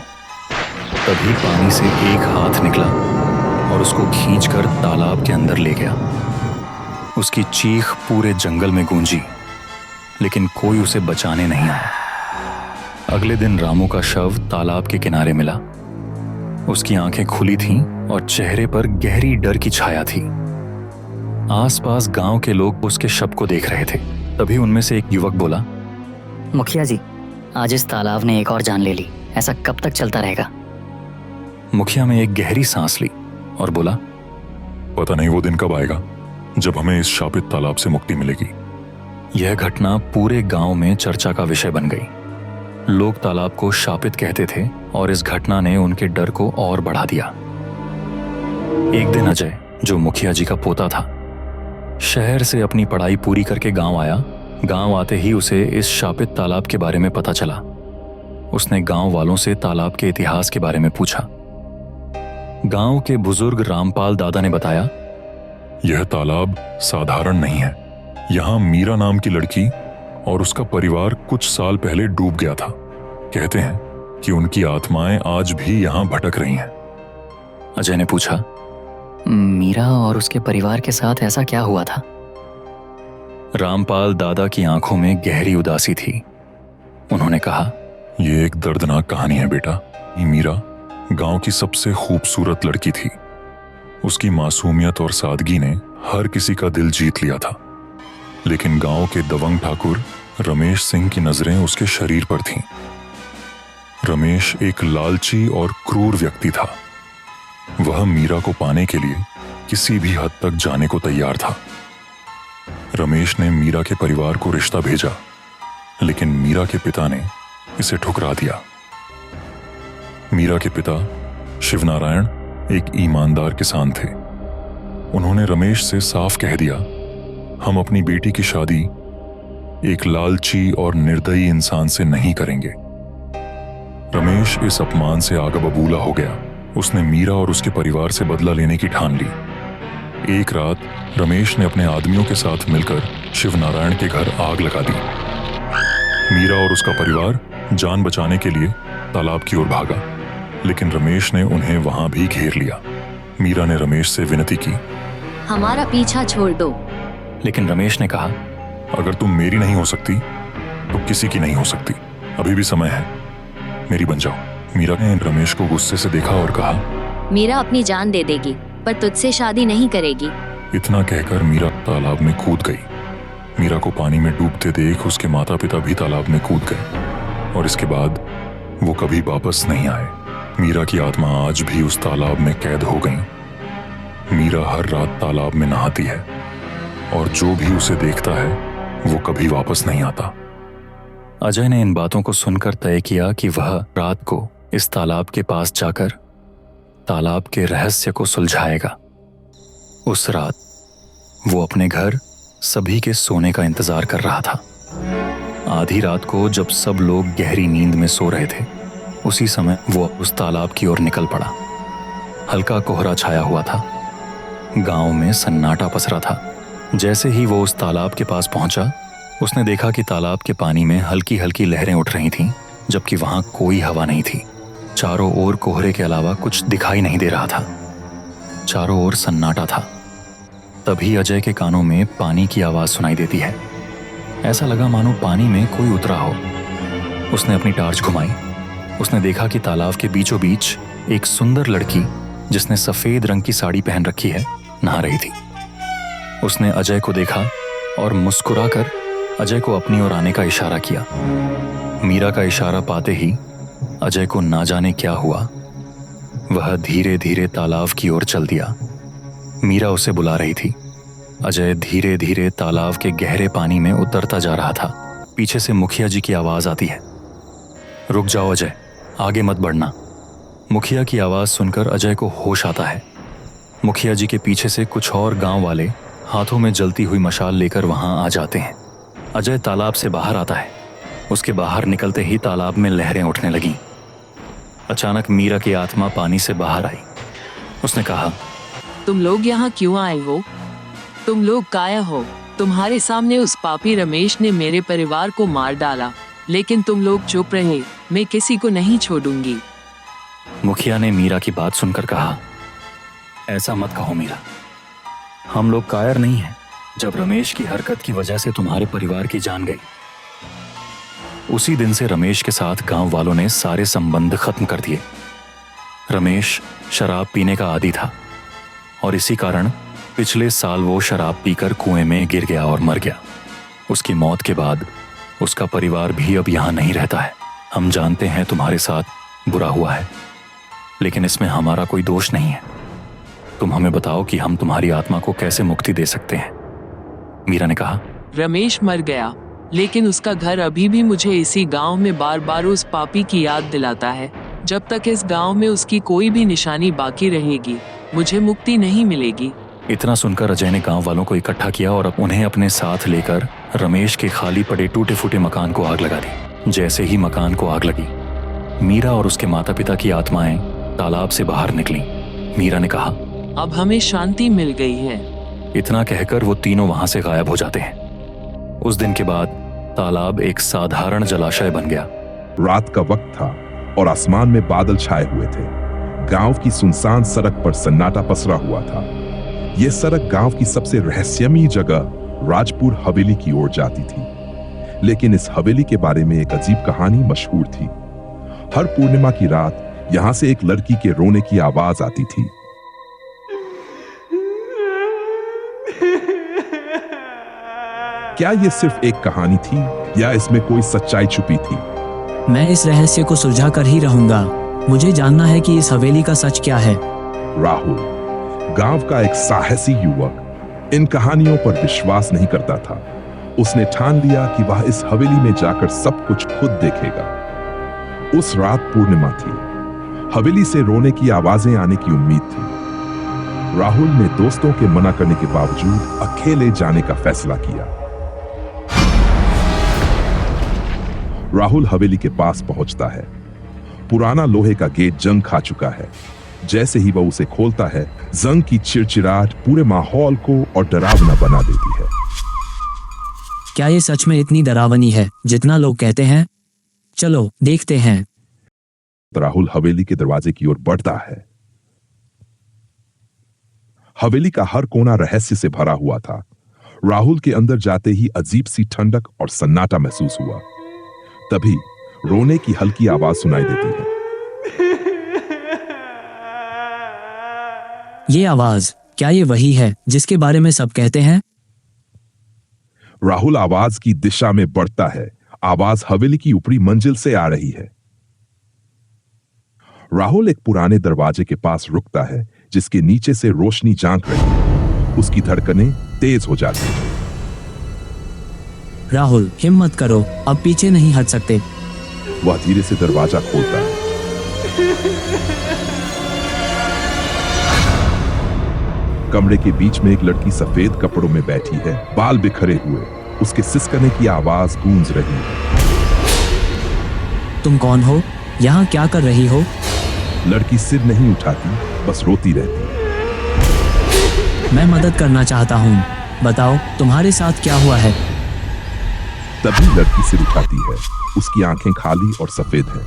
तभी पानी से एक हाथ निकला और उसको खींचकर तालाब के अंदर ले गया। उसकी चीख पूरे जंगल में गूंजी, लेकिन कोई उसे बचाने नहीं आया। अगले दिन रामू का शव तालाब के किनारे मिला। उसकी आंखें खुली थीं और चेहरे पर गहरी डर की छाया थी। आसपास गांव के लोग उसके शव को देख रहे थे। तभी उनमें से एक युवक बोला, मुखिया जी, आज इस तालाब ने एक और जान ले ली। ऐसा कब तक चलता रहेगा? मुखिया ने एक गहरी सांस ली और बोला, पता नहीं वो दिन कब आएगा जब हमें इस शापित तालाब से मुक्ति मिलेगी। यह घटना पूरे गांव में चर्चा का विषय बन गई। लोग तालाब को शापित कहते थे और इस घटना ने उनके डर को और बढ़ा दिया। एक दिन अजय, जो मुखिया जी का पोता था, शहर से अपनी पढ़ाई पूरी करके गांव आया। गांव आते ही उसे इस शापित तालाब के बारे में पता चला। उसने गांव वालों से तालाब के इतिहास के बारे में पूछा। गांव के बुजुर्ग रामपाल दादा ने बताया, यह तालाब साधारण नहीं है। यहाँ मीरा नाम की लड़की और उसका परिवार कुछ साल पहले डूब गया था। कहते हैं कि उनकी आत्माएं आज भी यहाँ भटक रही हैं। अजय ने पूछा, मीरा और उसके परिवार के साथ ऐसा क्या हुआ था? रामपाल दादा की आंखों में गहरी उदासी थी। उन्होंने कहा, ये एक दर्दनाक कहानी है बेटा। मीरा गांव की सबसे खूबसूरत लड़की थी। उसकी मासूमियत और सादगी ने हर किसी का दिल जीत लिया था। लेकिन गांव के दबंग ठाकुर रमेश सिंह की नजरें उसके शरीर पर थीं। रमेश एक लालची और क्रूर व्यक्ति था। वह मीरा को पाने के लिए किसी भी हद तक जाने को तैयार था। रमेश ने मीरा के परिवार को रिश्ता भेजा, लेकिन मीरा के पिता ने इसे ठुकरा दिया। मीरा के पिता शिवनारायण एक ईमानदार किसान थे। उन्होंने रमेश से साफ कह दिया, हम अपनी बेटी की शादी एक लालची और निर्दयी इंसान से नहीं करेंगे। रमेश इस अपमान से आगा बबूला हो गया। उसने मीरा और उसके परिवार से बदला लेने की ठान ली। एक रात रमेश ने अपने आदमियों के साथ मिलकर शिवनारायण के घर आग लगा दी। मीरा और उसका परिवार जान बचाने के लिए तालाब की ओर भागा, लेकिन रमेश ने उन्हें वहां भी घेर लिया। मीरा ने रमेश से विनती की, हमारा पीछा छोड़ दो। लेकिन रमेश ने कहा, अगर तुम मेरी नहीं हो सकती तो किसी की नहीं हो सकती। अभी भी समय है, मेरी बन जाओ। मीरा ने रमेश को गुस्से से देखा और कहा, मीरा अपनी जान दे देगी पर तुझसे शादी नहीं करेगी। इतना कहकर मीरा तालाब में कूद गई। मीरा को पानी में डूबते देख उसके माता पिता भी तालाब में कूद गए और इसके बाद वो कभी वापस नहीं आए। मीरा की आत्मा आज भी उस तालाब में कैद हो गई। मीरा हर रात तालाब में नहाती है और जो भी उसे देखता है वो कभी वापस नहीं आता। अजय ने इन बातों को सुनकर तय किया कि वह रात को इस तालाब के पास जाकर तालाब के रहस्य को सुलझाएगा। उस रात वो अपने घर सभी के सोने का इंतजार कर रहा था। आधी रात को जब सब लोग गहरी नींद में सो रहे थे, उसी समय वो उस तालाब की ओर निकल पड़ा। हल्का कोहरा छाया हुआ था। गांव में सन्नाटा पसरा था। जैसे ही वो उस तालाब के पास पहुंचा, उसने देखा कि तालाब के पानी में हल्की हल्की लहरें उठ रही थीं, जबकि वहां कोई हवा नहीं थी। चारों ओर कोहरे के अलावा कुछ दिखाई नहीं दे रहा था। चारों ओर सन्नाटा था। तभी अजय के कानों में पानी की आवाज सुनाई देती है। ऐसा लगा मानो पानी में कोई उतरा हो। उसने अपनी टार्च घुमाई। उसने देखा कि तालाब के बीचों बीच एक सुंदर लड़की, जिसने सफेद रंग की साड़ी पहन रखी है, नहा रही थी। उसने अजय को देखा और मुस्कुराकर अजय को अपनी ओर आने का इशारा किया। मीरा का इशारा पाते ही अजय को ना जाने क्या हुआ। वह धीरे धीरे तालाब की ओर चल दिया। मीरा उसे बुला रही थी। अजय धीरे धीरे तालाब के गहरे पानी में उतरता जा रहा था। पीछे से मुखिया जी की आवाज आती है, रुक जाओ अजय, आगे मत बढ़ना। मुखिया की आवाज सुनकर अजय को होश आता है। मुखिया जी के पीछे से कुछ और गांव वाले हाथों में जलती हुई मशाल लेकर वहां आ जाते हैं। अजय तालाब से बाहर आता है। उसके बाहर निकलते ही तालाब में लहरें उठने लगीं। अचानक मीरा की आत्मा पानी से बाहर आई। उसने कहा, तुम लोग यहाँ क्यों आए हो? तुम लोग काया हो? तुम्हारे सामने उस पापी रमेश ने मेरे परिवार को मार डाला, लेकिन तुम लोग चुप रहे। मैं किसी को नहीं छोड़ूंगी। मुखिया ने मीरा की बात सुनकर कहा, ऐसा मत कहो मीरा, हम लोग कायर नहीं हैं। जब रमेश की हरकत की वजह से तुम्हारे परिवार की जान गई, उसी दिन से रमेश के साथ गांव वालों ने सारे संबंध खत्म कर दिए। रमेश शराब पीने का आदी था और इसी कारण पिछले साल वो शराब पीकर कुएं में गिर गया और मर गया। उसकी मौत के बाद उसका परिवार भी अब यहाँ नहीं रहता है। हम जानते हैं तुम्हारे साथ बुरा हुआ है, लेकिन इसमें हमारा कोई दोष नहीं है। तुम हमें बताओ कि हम तुम्हारी आत्मा को कैसे मुक्ति दे सकते हैं। मीरा ने कहा, रमेश मर गया, लेकिन उसका घर अभी भी मुझे इसी गांव में बार बार उस पापी की याद दिलाता है। जब तक इस गांव में उसकी कोई भी निशानी बाकी रहेगी, मुझे मुक्ति नहीं मिलेगी। इतना सुनकर अजय ने गांव वालों को इकट्ठा किया और उन्हें अपने साथ लेकर रमेश के खाली पड़े टूटे फूटे मकान को आग लगा दी। जैसे ही मकान को आग लगी, मीरा और उसके माता पिता की आत्माएं तालाब से बाहर निकली। मीरा ने कहा, अब हमें शांति मिल गई है। इतना कहकर वो तीनों वहां से गायब हो जाते हैं। उस दिन के बाद तालाब एक साधारण जलाशय बन गया। रात का वक्त था और आसमान में बादल छाए हुए थे। गांव की सुनसान सड़क पर सन्नाटा पसरा हुआ था। यह सड़क गांव की सबसे रहस्यमयी जगह राजपुर हवेली की ओर जाती थी। लेकिन इस हवेली के बारे में एक अजीब कहानी मशहूर थी। हर पूर्णिमा की रात यहां से एक लड़की के रोने की आवाज आती थी। क्या यह सिर्फ एक कहानी थी या इसमें कोई सच्चाई छुपी थी? मैं इस रहस्य को सुलझा कर ही रहूंगा। मुझे जानना है कि इस हवेली का सच क्या है। राहुल, गांव का एक साहसी युवक, इन कहानियों पर विश्वास नहीं करता था। उसने ठान लिया कि वह इस हवेली में जाकर सब कुछ खुद देखेगा। उस रात पूर्णिमा थी। हवेली से रोने की आवाजें आने की उम्मीद थी। राहुल ने दोस्तों के मना करने के बावजूद अकेले जाने का फैसला किया। राहुल हवेली के पास पहुंचता है। पुराना लोहे का गेट जंग खा चुका है। जैसे ही वह उसे खोलता है, जंग की चिड़चिड़ाहट पूरे माहौल को और डरावना बना देती है। क्या ये सच में इतनी डरावनी है जितना लोग कहते हैं? चलो देखते हैं। राहुल हवेली के दरवाजे की ओर बढ़ता है। हवेली का हर कोना रहस्य से भरा हुआ था। राहुल के अंदर जाते ही अजीब सी ठंडक और सन्नाटा महसूस हुआ। तभी रोने की हल्की आवाज सुनाई देती है। ये आवाज, क्या ये वही है जिसके बारे में सब कहते हैं? राहुल आवाज की दिशा में बढ़ता है। आवाज हवेली की ऊपरी मंजिल से आ रही है। राहुल एक पुराने दरवाजे के पास रुकता है जिसके नीचे से रोशनी झांक रही है। उसकी धड़कनें तेज हो जाती हैं। राहुल, हिम्मत करो, अब पीछे नहीं हट सकते। वह धीरे से दरवाजा खोलता है। कमरे के बीच में एक लड़की सफेद कपड़ों में बैठी है, बाल बिखरे हुए। उसके सिसकने की आवाज गूंज रही है। तुम कौन हो? यहाँ क्या कर रही हो? लड़की सिर नहीं उठाती, बस रोती रहती। मैं मदद करना चाहता हूँ, बताओ तुम्हारे साथ क्या हुआ है? तभी लड़की सिर उठाती है। उसकी आंखें खाली और सफेद हैं।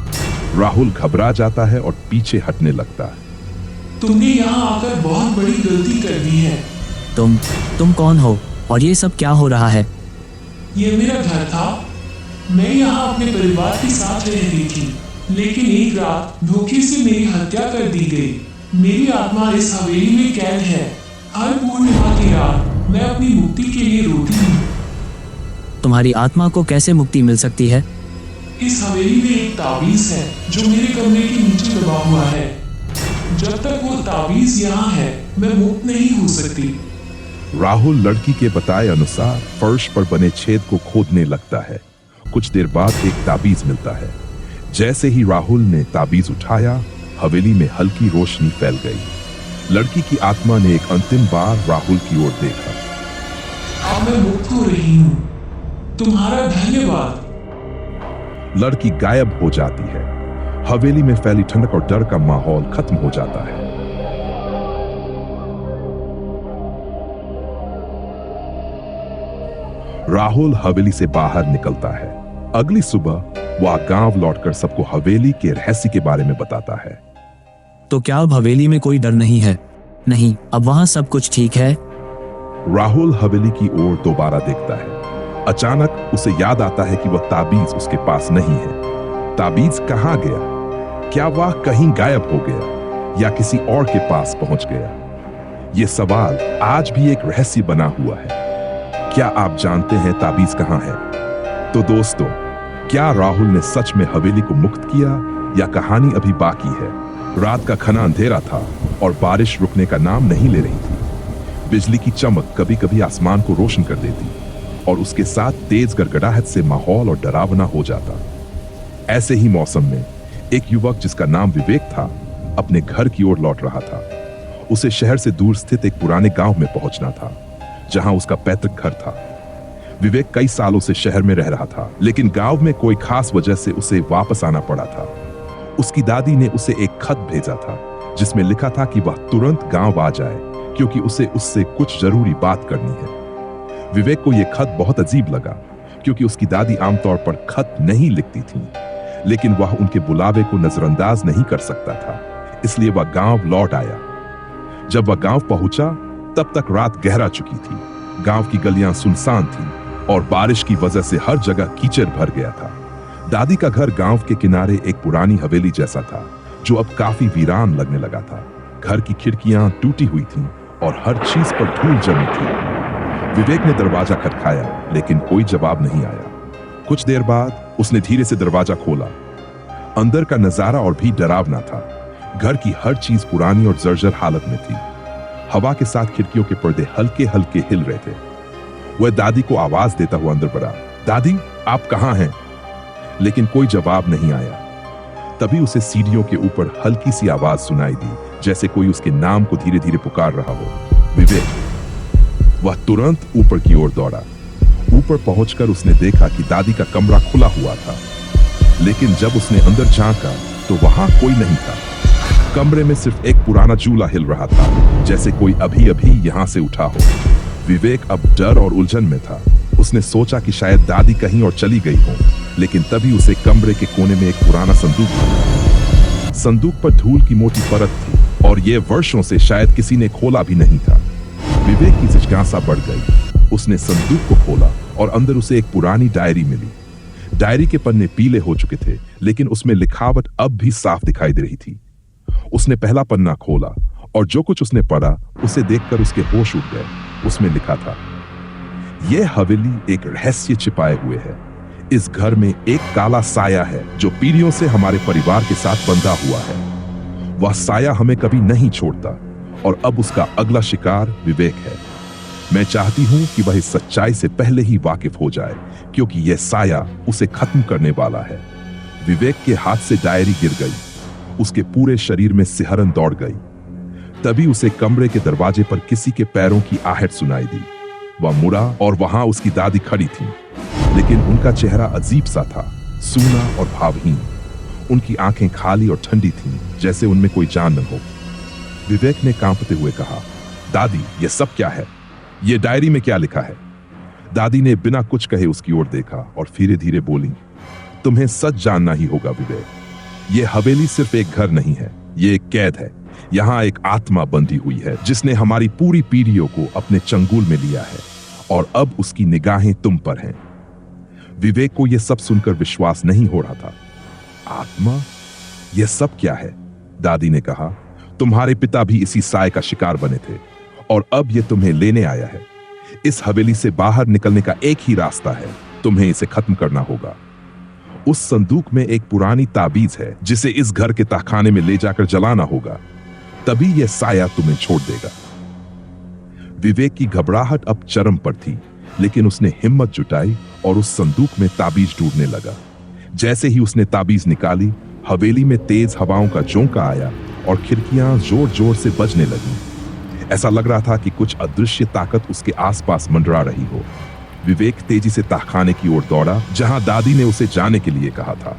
राहुल घबरा जाता है और पीछे हटने लगता है। तुमने यहाँ आकर बहुत बड़ी गलती कर दी है। तुम कौन हो और ये सब क्या हो रहा है? ये मेरा घर था। मैं यहाँ अपने परिवार के साथ रहती थी, लेकिन एक रात धोखे से मेरी हत्या कर दी गई। मेरी आत्मा इस हवेली में कैद है। हर पूर्णिमा की रात मैं अपनी मुक्ति के लिए रोती हूँ। तुम्हारी आत्मा को कैसे मुक्ति मिल सकती है? इस हवेली में एक ताबीज है जो मेरे कमरे के नीचे दबा हुआ है। जब तक वो ताबीज यहाँ है, मैं मुक्त नहीं हो सकती। राहुल लड़की के बताए अनुसार फर्श पर बने छेद को खोदने लगता है। कुछ देर बाद एक ताबीज मिलता है। जैसे ही राहुल ने ताबीज उठाया, हवेली में हल्की रोशनी फैल गई। लड़की की आत्मा ने एक अंतिम बार राहुल की ओर देखा। अब मैं मुक्त हो रही हूँ। तुम्हारा धन्यवाद। लड़की गायब हो जाती है। हवेली में फैली ठंडक और डर का माहौल खत्म हो जाता है। राहुल हवेली से बाहर निकलता है। अगली सुबह वह गांव लौटकर सबको हवेली के रहस्य के बारे में बताता है। तो क्या अब हवेली में कोई डर नहीं है? नहीं, अब वहाँ सब कुछ ठीक है। राहुल हवेली की ओर दोबारा देखता है। अचानक उसे याद आता है कि वह ताबीज उसके पास नहीं है। ताबीज कहाँ गया? क्या वह कहीं गायब हो गया या किसी और के पास पहुंच गया? यह सवाल आज भी एक रहस्य बना हुआ है। क्या आप जानते हैं ताबीज कहाँ है? तो दोस्तों, क्या राहुल ने सच में हवेली को मुक्त किया या कहानी अभी बाकी है? रात का घना अंधेरा था और बारिश रुकने का नाम नहीं ले रही थी। बिजली की चमक कभी कभी आसमान को रोशन कर देती। और उसके साथ तेज गड़गड़ाहट से माहौल और डरावना हो जाता। ऐसे ही मौसम में एक युवक जिसका नाम विवेक था अपने घर की ओर लौट रहा था। उसे शहर से दूर स्थित एक पुराने गांव में पहुंचना था जहां उसका पैतृक घर था। विवेक कई सालों से शहर में रह रहा था, लेकिन गांव में कोई खास वजह से उसे वापस आना पड़ा था। उसकी दादी ने उसे एक खत भेजा था जिसमें लिखा था कि वह तुरंत गांव आ जाए क्योंकि उसे उससे कुछ जरूरी बात करनी है। विवेक को यह खत बहुत अजीब लगा क्योंकि उसकी दादी आमतौर पर खत नहीं लिखती थी, लेकिन वह उनके बुलावे को नजरअंदाज नहीं कर सकता था, इसलिए वह गांव लौट आया। जब वह गांव पहुंचा तब तक रात गहरा चुकी थी। गांव की गलियां सुनसान थीं और बारिश की वजह से हर जगह कीचड़ भर गया था। दादी का घर गांव के किनारे एक पुरानी हवेली जैसा था जो अब काफी वीरान लगने लगा था। घर की खिड़कियां टूटी हुई थीं और हर चीज पर धूल जमी थी। विवेक ने दरवाजा खटखाया लेकिन कोई जवाब नहीं आया। कुछ देर बाद उसने धीरे से दरवाजा खोला। अंदर का नजारा और भी डरावना था। घर की हर चीज पुरानी और जर्जर हालत में थी। हवा के साथ खिड़कियों के पर्दे हल्के हल्के हिल रहे थे। वह दादी को आवाज देता हुआ अंदर बढ़ा, दादी आप कहां हैं? लेकिन कोई जवाब नहीं आया। तभी उसे सीढ़ियों के ऊपर हल्की सी आवाज सुनाई दी, जैसे कोई उसके नाम को धीरे धीरे पुकार रहा हो, विवेक। वह तुरंत ऊपर की ओर दौड़ा। ऊपर पहुंचकर उसने देखा कि दादी का कमरा खुला हुआ था, लेकिन जब उसने अंदर झांका तो वहां कोई नहीं था। कमरे में सिर्फ एक पुराना चूल्हा हिल रहा था, जैसे कोई अभी अभी यहां से उठा हो। विवेक अब डर और उलझन में था। उसने सोचा कि शायद दादी कहीं और चली गई हो, लेकिन तभी उसे कमरे के कोने में एक पुराना संदूक मिला। संदूक पर धूल की मोटी परत थी और यह वर्षों से शायद किसी ने खोला भी नहीं था। विवेक की जिज्ञासा बढ़ गई। उसने संदूक को खोला और अंदर उसे एक पुरानी डायरी मिली। डायरी के पन्ने पीले हो चुके थे, लेकिन उसमें लिखावट अब भी साफ दिखाई दे रही थी। उसने पहला पन्ना खोला और जो कुछ उसने पढ़ा उसे देखकर उसके होश उड़ गए। उसमें लिखा था, यह हवेली एक रहस्य छिपाए हुए है। इस घर में एक काला साया है जो पीढ़ियों से हमारे परिवार के साथ बंधा हुआ है। वह साया हमें कभी नहीं छोड़ता और अब उसका अगला शिकार विवेक है। मैं चाहती हूं कि वह इस सच्चाई से पहले ही वाकिफ हो जाए, क्योंकि यह साया उसे खत्म करने वाला है। विवेक के हाथ से डायरी गिर गई। उसके पूरे शरीर में सिहरन दौड़ गई। तभी उसे कमरे के दरवाजे पर किसी के पैरों की आहट सुनाई दी। वह मुड़ा और वहां उसकी दादी खड़ी थी, लेकिन उनका चेहरा अजीब सा था, सूना और भावहीन। उनकी आंखें खाली और ठंडी थीं, जैसे उनमें कोई जान न हो। विवेक ने कांपते हुए कहा, दादी यह सब क्या है? यह डायरी में क्या लिखा है? दादी ने बिना कुछ कहे उसकी ओर देखा और धीरे धीरे बोली, तुम्हें सच जानना ही होगा विवेक। यह हवेली सिर्फ एक घर नहीं है, यह एक कैद है। यहाँ एक आत्मा बंधी हुई है जिसने हमारी पूरी पीढ़ियों को अपने चंगुल में लिया है और अब उसकी निगाहें तुम पर हैं। विवेक को यह सब सुनकर विश्वास नहीं हो रहा था। आत्मा? यह सब क्या है? दादी ने कहा, तुम्हारे पिता भी इसी साय का शिकार बने थे और अब यह तुम्हें लेने आया है। इस हवेली से बाहर निकलने का एक ही रास्ता है, तुम्हें इसे खत्म करना होगा। उस संदूक में एक पुरानी ताबीज है जिसे इस घर के तहखाने में ले जाकर जलाना होगा, तभी यह साया तुम्हें छोड़ देगा। विवेक की घबराहट अब चरम पर थी, लेकिन उसने हिम्मत जुटाई और उस संदूक में ताबीज ढूंढने लगा। जैसे ही उसने ताबीज निकाली, हवेली में तेज हवाओं का झोंका आया और खिड़कियां जोर जोर से बजने लगीं। ऐसा लग रहा था कि कुछ अदृश्य ताकत उसके आसपास मंडरा रही हो। विवेक तेजी से तहखाने की ओर दौड़ा, जहां दादी ने उसे जाने के लिए कहा था।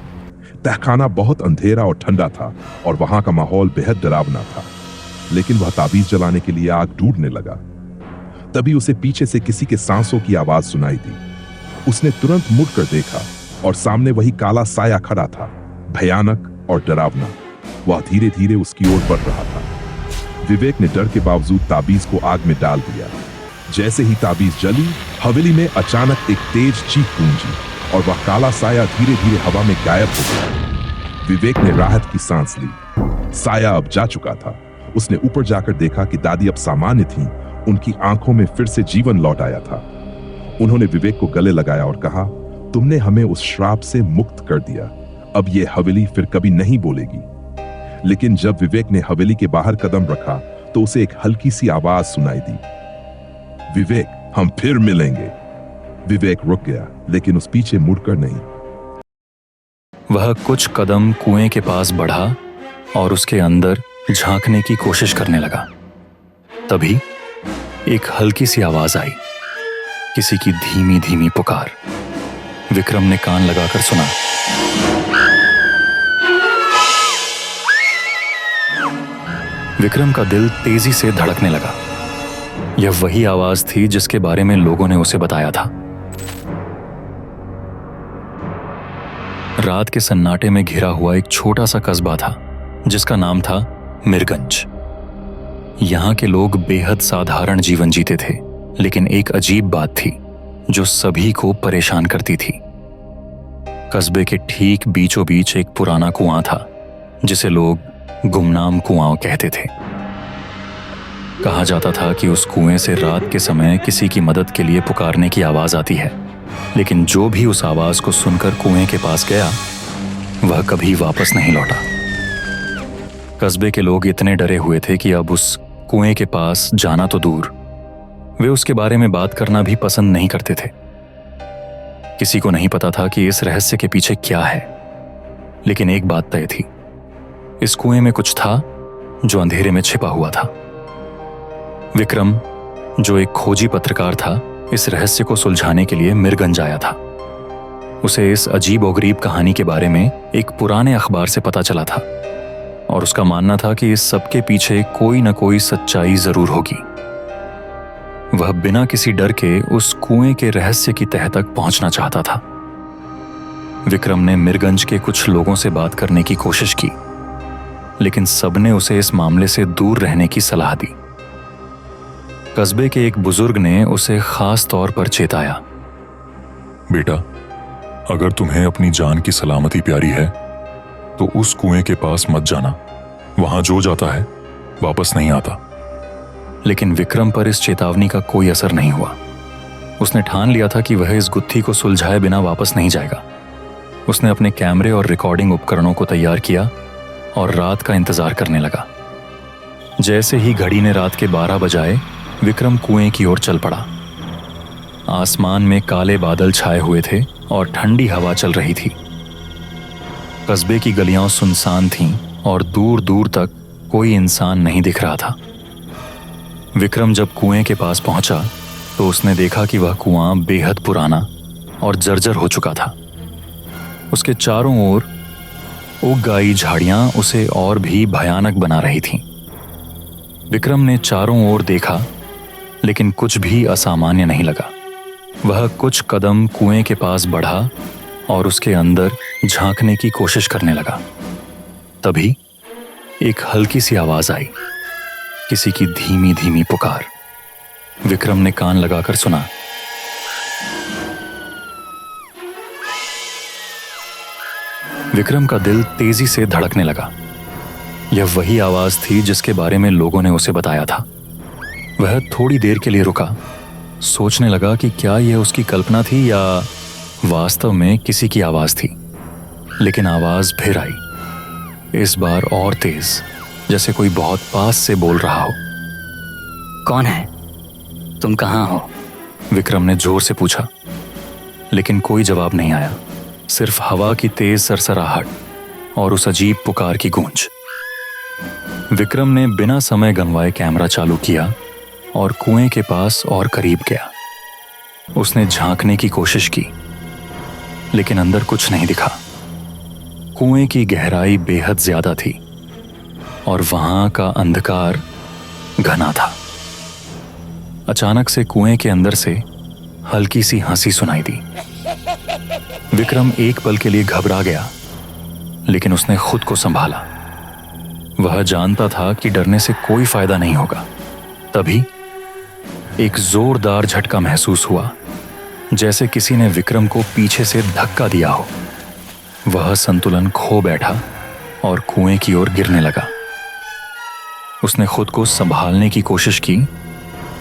तहखाना बहुत अंधेरा और ठंडा था और वहां का माहौल बेहद डरावना था, लेकिन वह ताबीज जलाने के लिए आग ढूंढने लगा। तभी उसे पीछे से किसी के सांसों की आवाज सुनाई दी। उसने तुरंत मुड़कर देखा और सामने वही काला साया खड़ा था, भयानक और डरावना। वह धीरे धीरे उसकी ओर बढ़ रहा था। विवेक ने डर के बावजूद ताबीज को आग में डाल दिया। जैसे ही ताबीज जली, हवेली में अचानक एक तेज चीख गूंजी और वह काला साया धीरे धीरे हवा में गायब हो गया। विवेक ने राहत की सांस ली। साया अब जा चुका था। उसने ऊपर जाकर देखा कि दादी अब सामान्य थीं। उनकी आंखों में फिर से जीवन लौट आया था। उन्होंने विवेक को गले लगाया और कहा, तुमने हमें उस श्राप से मुक्त कर दिया। अब यह हवेली फिर कभी नहीं बोलेगी। लेकिन जब विवेक ने हवेली के बाहर कदम रखा तो उसे एक हल्की सी आवाज सुनाई दी, विवेक हम फिर मिलेंगे। विवेक रुक गया, लेकिन उस पीछे मुड़कर नहीं। वह कुछ कदम कुएं के पास बढ़ा और उसके अंदर झांकने की कोशिश करने लगा। तभी एक हल्की सी आवाज आई, किसी की धीमी धीमी पुकार। विक्रम ने कान लगाकर सुना। विक्रम का दिल तेजी से धड़कने लगा। यह वही आवाज थी जिसके बारे में लोगों ने उसे बताया था। रात के सन्नाटे में घिरा हुआ एक छोटा सा कस्बा था जिसका नाम था मीरगंज। यहां के लोग बेहद साधारण जीवन जीते थे, लेकिन एक अजीब बात थी जो सभी को परेशान करती थी। कस्बे के ठीक बीचों बीच एक पुराना कुआं था जिसे लोग गुमनाम कुआं कहते थे। कहा जाता था कि उस कुएं से रात के समय किसी की मदद के लिए पुकारने की आवाज आती है, लेकिन जो भी उस आवाज को सुनकर कुएं के पास गया वह कभी वापस नहीं लौटा। कस्बे के लोग इतने डरे हुए थे कि अब उस कुएं के पास जाना तो दूर, वे उसके बारे में बात करना भी पसंद नहीं करते थे। किसी को नहीं पता था कि इस रहस्य के पीछे क्या है, लेकिन एक बात तय थी, इस कुएं में कुछ था जो अंधेरे में छिपा हुआ था। विक्रम, जो एक खोजी पत्रकार था, इस रहस्य को सुलझाने के लिए मीरगंज आया था। उसे इस अजीब-ओ-गरीब कहानी के बारे में एक पुराने अखबार से पता चला था और उसका मानना था कि इस सब के पीछे कोई न कोई सच्चाई जरूर होगी। वह बिना किसी डर के उस कुएं के रहस्य की तह तक पहुंचना चाहता था। विक्रम ने मीरगंज के कुछ लोगों से बात करने की कोशिश की, लेकिन सबने उसे इस मामले से दूर रहने की सलाह दी। कस्बे के एक बुजुर्ग ने उसे खास तौर पर चेताया। बेटा, अगर तुम्हें अपनी जान की सलामती प्यारी है तो उस कुएं के पास मत जाना। वहां जो जाता है वापस नहीं आता। लेकिन विक्रम पर इस चेतावनी का कोई असर नहीं हुआ। उसने ठान लिया था कि वह इस गुत्थी को सुलझाए बिना वापस नहीं जाएगा। उसने अपने कैमरे और रिकॉर्डिंग उपकरणों को तैयार किया और रात का इंतजार करने लगा। जैसे ही घड़ी ने रात के 12 बजाए, विक्रम कुएं की ओर चल पड़ा। आसमान में काले बादल छाए हुए थे और ठंडी हवा चल रही थी। कस्बे की गलियां सुनसान थीं और दूर दूर तक कोई इंसान नहीं दिख रहा था। विक्रम जब कुएं के पास पहुंचा तो उसने देखा कि वह कुआं बेहद पुराना और जर्जर हो चुका था। उसके चारों ओर उग आई झाड़ियां उसे और भी भयानक बना रही थीं। विक्रम ने चारों ओर देखा, लेकिन कुछ भी असामान्य नहीं लगा। वह कुछ कदम कुएं के पास बढ़ा और उसके अंदर झांकने की कोशिश करने लगा। तभी एक हल्की सी आवाज आई, किसी की धीमी धीमी पुकार। विक्रम ने कान लगाकर सुना। विक्रम का दिल तेजी से धड़कने लगा। यह वही आवाज थी जिसके बारे में लोगों ने उसे बताया था। वह थोड़ी देर के लिए रुका, सोचने लगा कि क्या यह उसकी कल्पना थी या वास्तव में किसी की आवाज थी। लेकिन आवाज फिर आई, इस बार और तेज, जैसे कोई बहुत पास से बोल रहा हो। कौन है? तुम कहाँ हो? विक्रम ने जोर से पूछा, लेकिन कोई जवाब नहीं आया। सिर्फ हवा की तेज सरसराहट और उस अजीब पुकार की गूंज। विक्रम ने बिना समय गंवाए कैमरा चालू किया और कुएं के पास और करीब गया। उसने झांकने की कोशिश की, लेकिन अंदर कुछ नहीं दिखा। कुएं की गहराई बेहद ज्यादा थी और वहां का अंधकार घना था। अचानक से कुएं के अंदर से हल्की सी हंसी सुनाई दी। विक्रम एक पल के लिए घबरा गया, लेकिन उसने खुद को संभाला। वह जानता था कि डरने से कोई फायदा नहीं होगा। तभी एक जोरदार झटका महसूस हुआ, जैसे किसी ने विक्रम को पीछे से धक्का दिया हो। वह संतुलन खो बैठा और कुएं की ओर गिरने लगा। उसने खुद को संभालने की कोशिश की,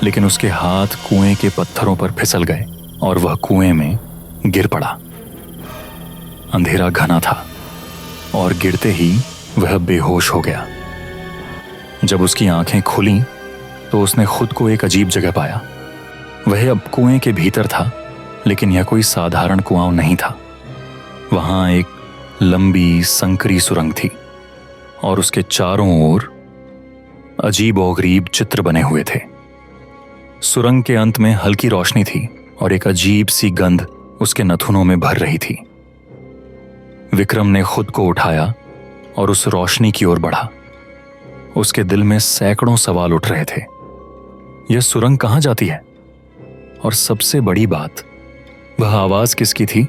लेकिन उसके हाथ कुएं के पत्थरों पर फिसल गए और वह कुएं में गिर पड़ा। अंधेरा घना था और गिरते ही वह बेहोश हो गया। जब उसकी आंखें खुलीं तो उसने खुद को एक अजीब जगह पाया। वह अब कुएं के भीतर था, लेकिन यह कोई साधारण कुआं नहीं था। वहां एक लंबी संकरी सुरंग थी और उसके चारों ओर अजीब और गरीब चित्र बने हुए थे। सुरंग के अंत में हल्की रोशनी थी और एक अजीब सी गंध उसके नथुनों में भर रही थी। विक्रम ने खुद को उठाया और उस रोशनी की ओर बढ़ा। उसके दिल में सैकड़ों सवाल उठ रहे थे। यह सुरंग कहां जाती है? और सबसे बड़ी बात, वह आवाज किसकी थी?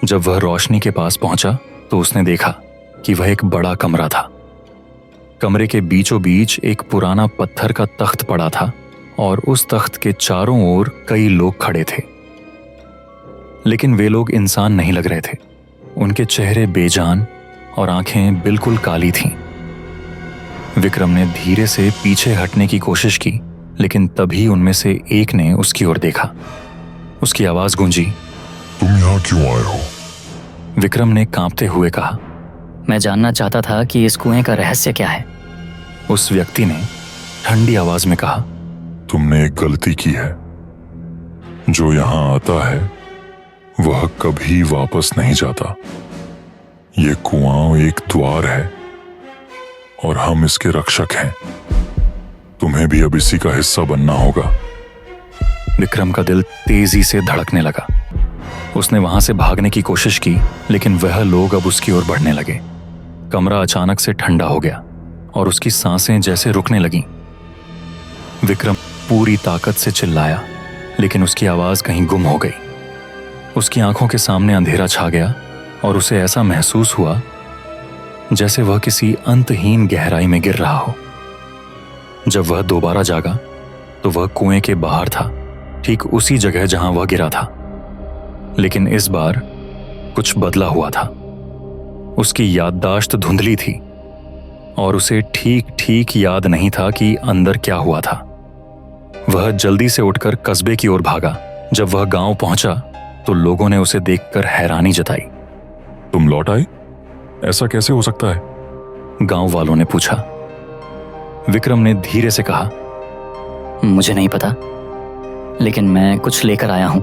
जब वह रोशनी के पास पहुंचा तो उसने देखा कि वह एक बड़ा कमरा था। कमरे के बीचों बीच एक पुराना पत्थर का तख्त पड़ा था और उस तख्त के चारों ओर कई लोग खड़े थे, लेकिन वे लोग इंसान नहीं लग रहे थे। उनके चेहरे बेजान और आंखें बिल्कुल काली थीं। विक्रम ने धीरे से पीछे हटने की कोशिश की, लेकिन तभी उनमें से एक ने उसकी ओर देखा। उसकी आवाज गूंजी, तुम यहाँ क्यों आए हो? विक्रम ने कांपते हुए कहा, मैं जानना चाहता था कि इस कुएं का रहस्य क्या है। उस व्यक्ति ने ठंडी आवाज में कहा, तुमने एक गलती की है। जो यहाँ आता है वह कभी वापस नहीं जाता। ये कुआं एक द्वार है और हम इसके रक्षक हैं। तुम्हें भी अब इसी का हिस्सा बनना होगा। विक्रम का दिल तेजी से धड़कने लगा। उसने वहां से भागने की कोशिश की, लेकिन वह लोग अब उसकी ओर बढ़ने लगे। कमरा अचानक से ठंडा हो गया और उसकी सांसें जैसे रुकने लगीं। विक्रम पूरी ताकत से चिल्लाया, लेकिन उसकी आवाज कहीं गुम हो गई। उसकी आंखों के सामने अंधेरा छा गया और उसे ऐसा महसूस हुआ जैसे वह किसी अंतहीन गहराई में गिर रहा हो। जब वह दोबारा जागा तो वह कुएं के बाहर था, ठीक उसी जगह जहां वह गिरा था। लेकिन इस बार कुछ बदला हुआ था। उसकी याददाश्त धुंधली थी और उसे ठीक ठीक याद नहीं था कि अंदर क्या हुआ था। वह जल्दी से उठकर कस्बे की ओर भागा। जब वह गांव पहुंचा तो लोगों ने उसे देखकर हैरानी जताई। तुम लौट आए? ऐसा कैसे हो सकता है? गांव वालों ने पूछा। विक्रम ने धीरे से कहा, मुझे नहीं पता, लेकिन मैं कुछ लेकर आया हूं।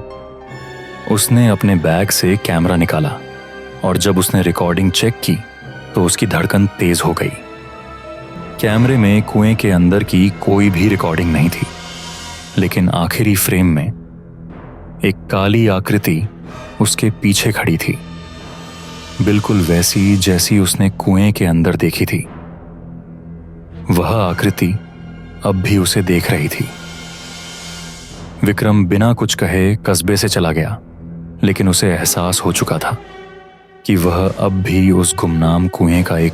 उसने अपने बैग से कैमरा निकाला और जब उसने रिकॉर्डिंग चेक की तो उसकी धड़कन तेज हो गई। कैमरे में कुएं के अंदर की कोई भी रिकॉर्डिंग नहीं थी, लेकिन आखिरी फ्रेम में एक काली आकृति उसके पीछे खड़ी थी, बिल्कुल वैसी जैसी उसने कुएं के अंदर देखी थी। वह आकृति अब भी उसे देख रही थी। विक्रम बिना कुछ कहे कस्बे से चला गया, लेकिन उसे एहसास हो चुका था कि वह अब भी उस गुमनाम कुएं का एक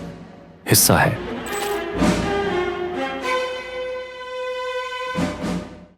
हिस्सा है।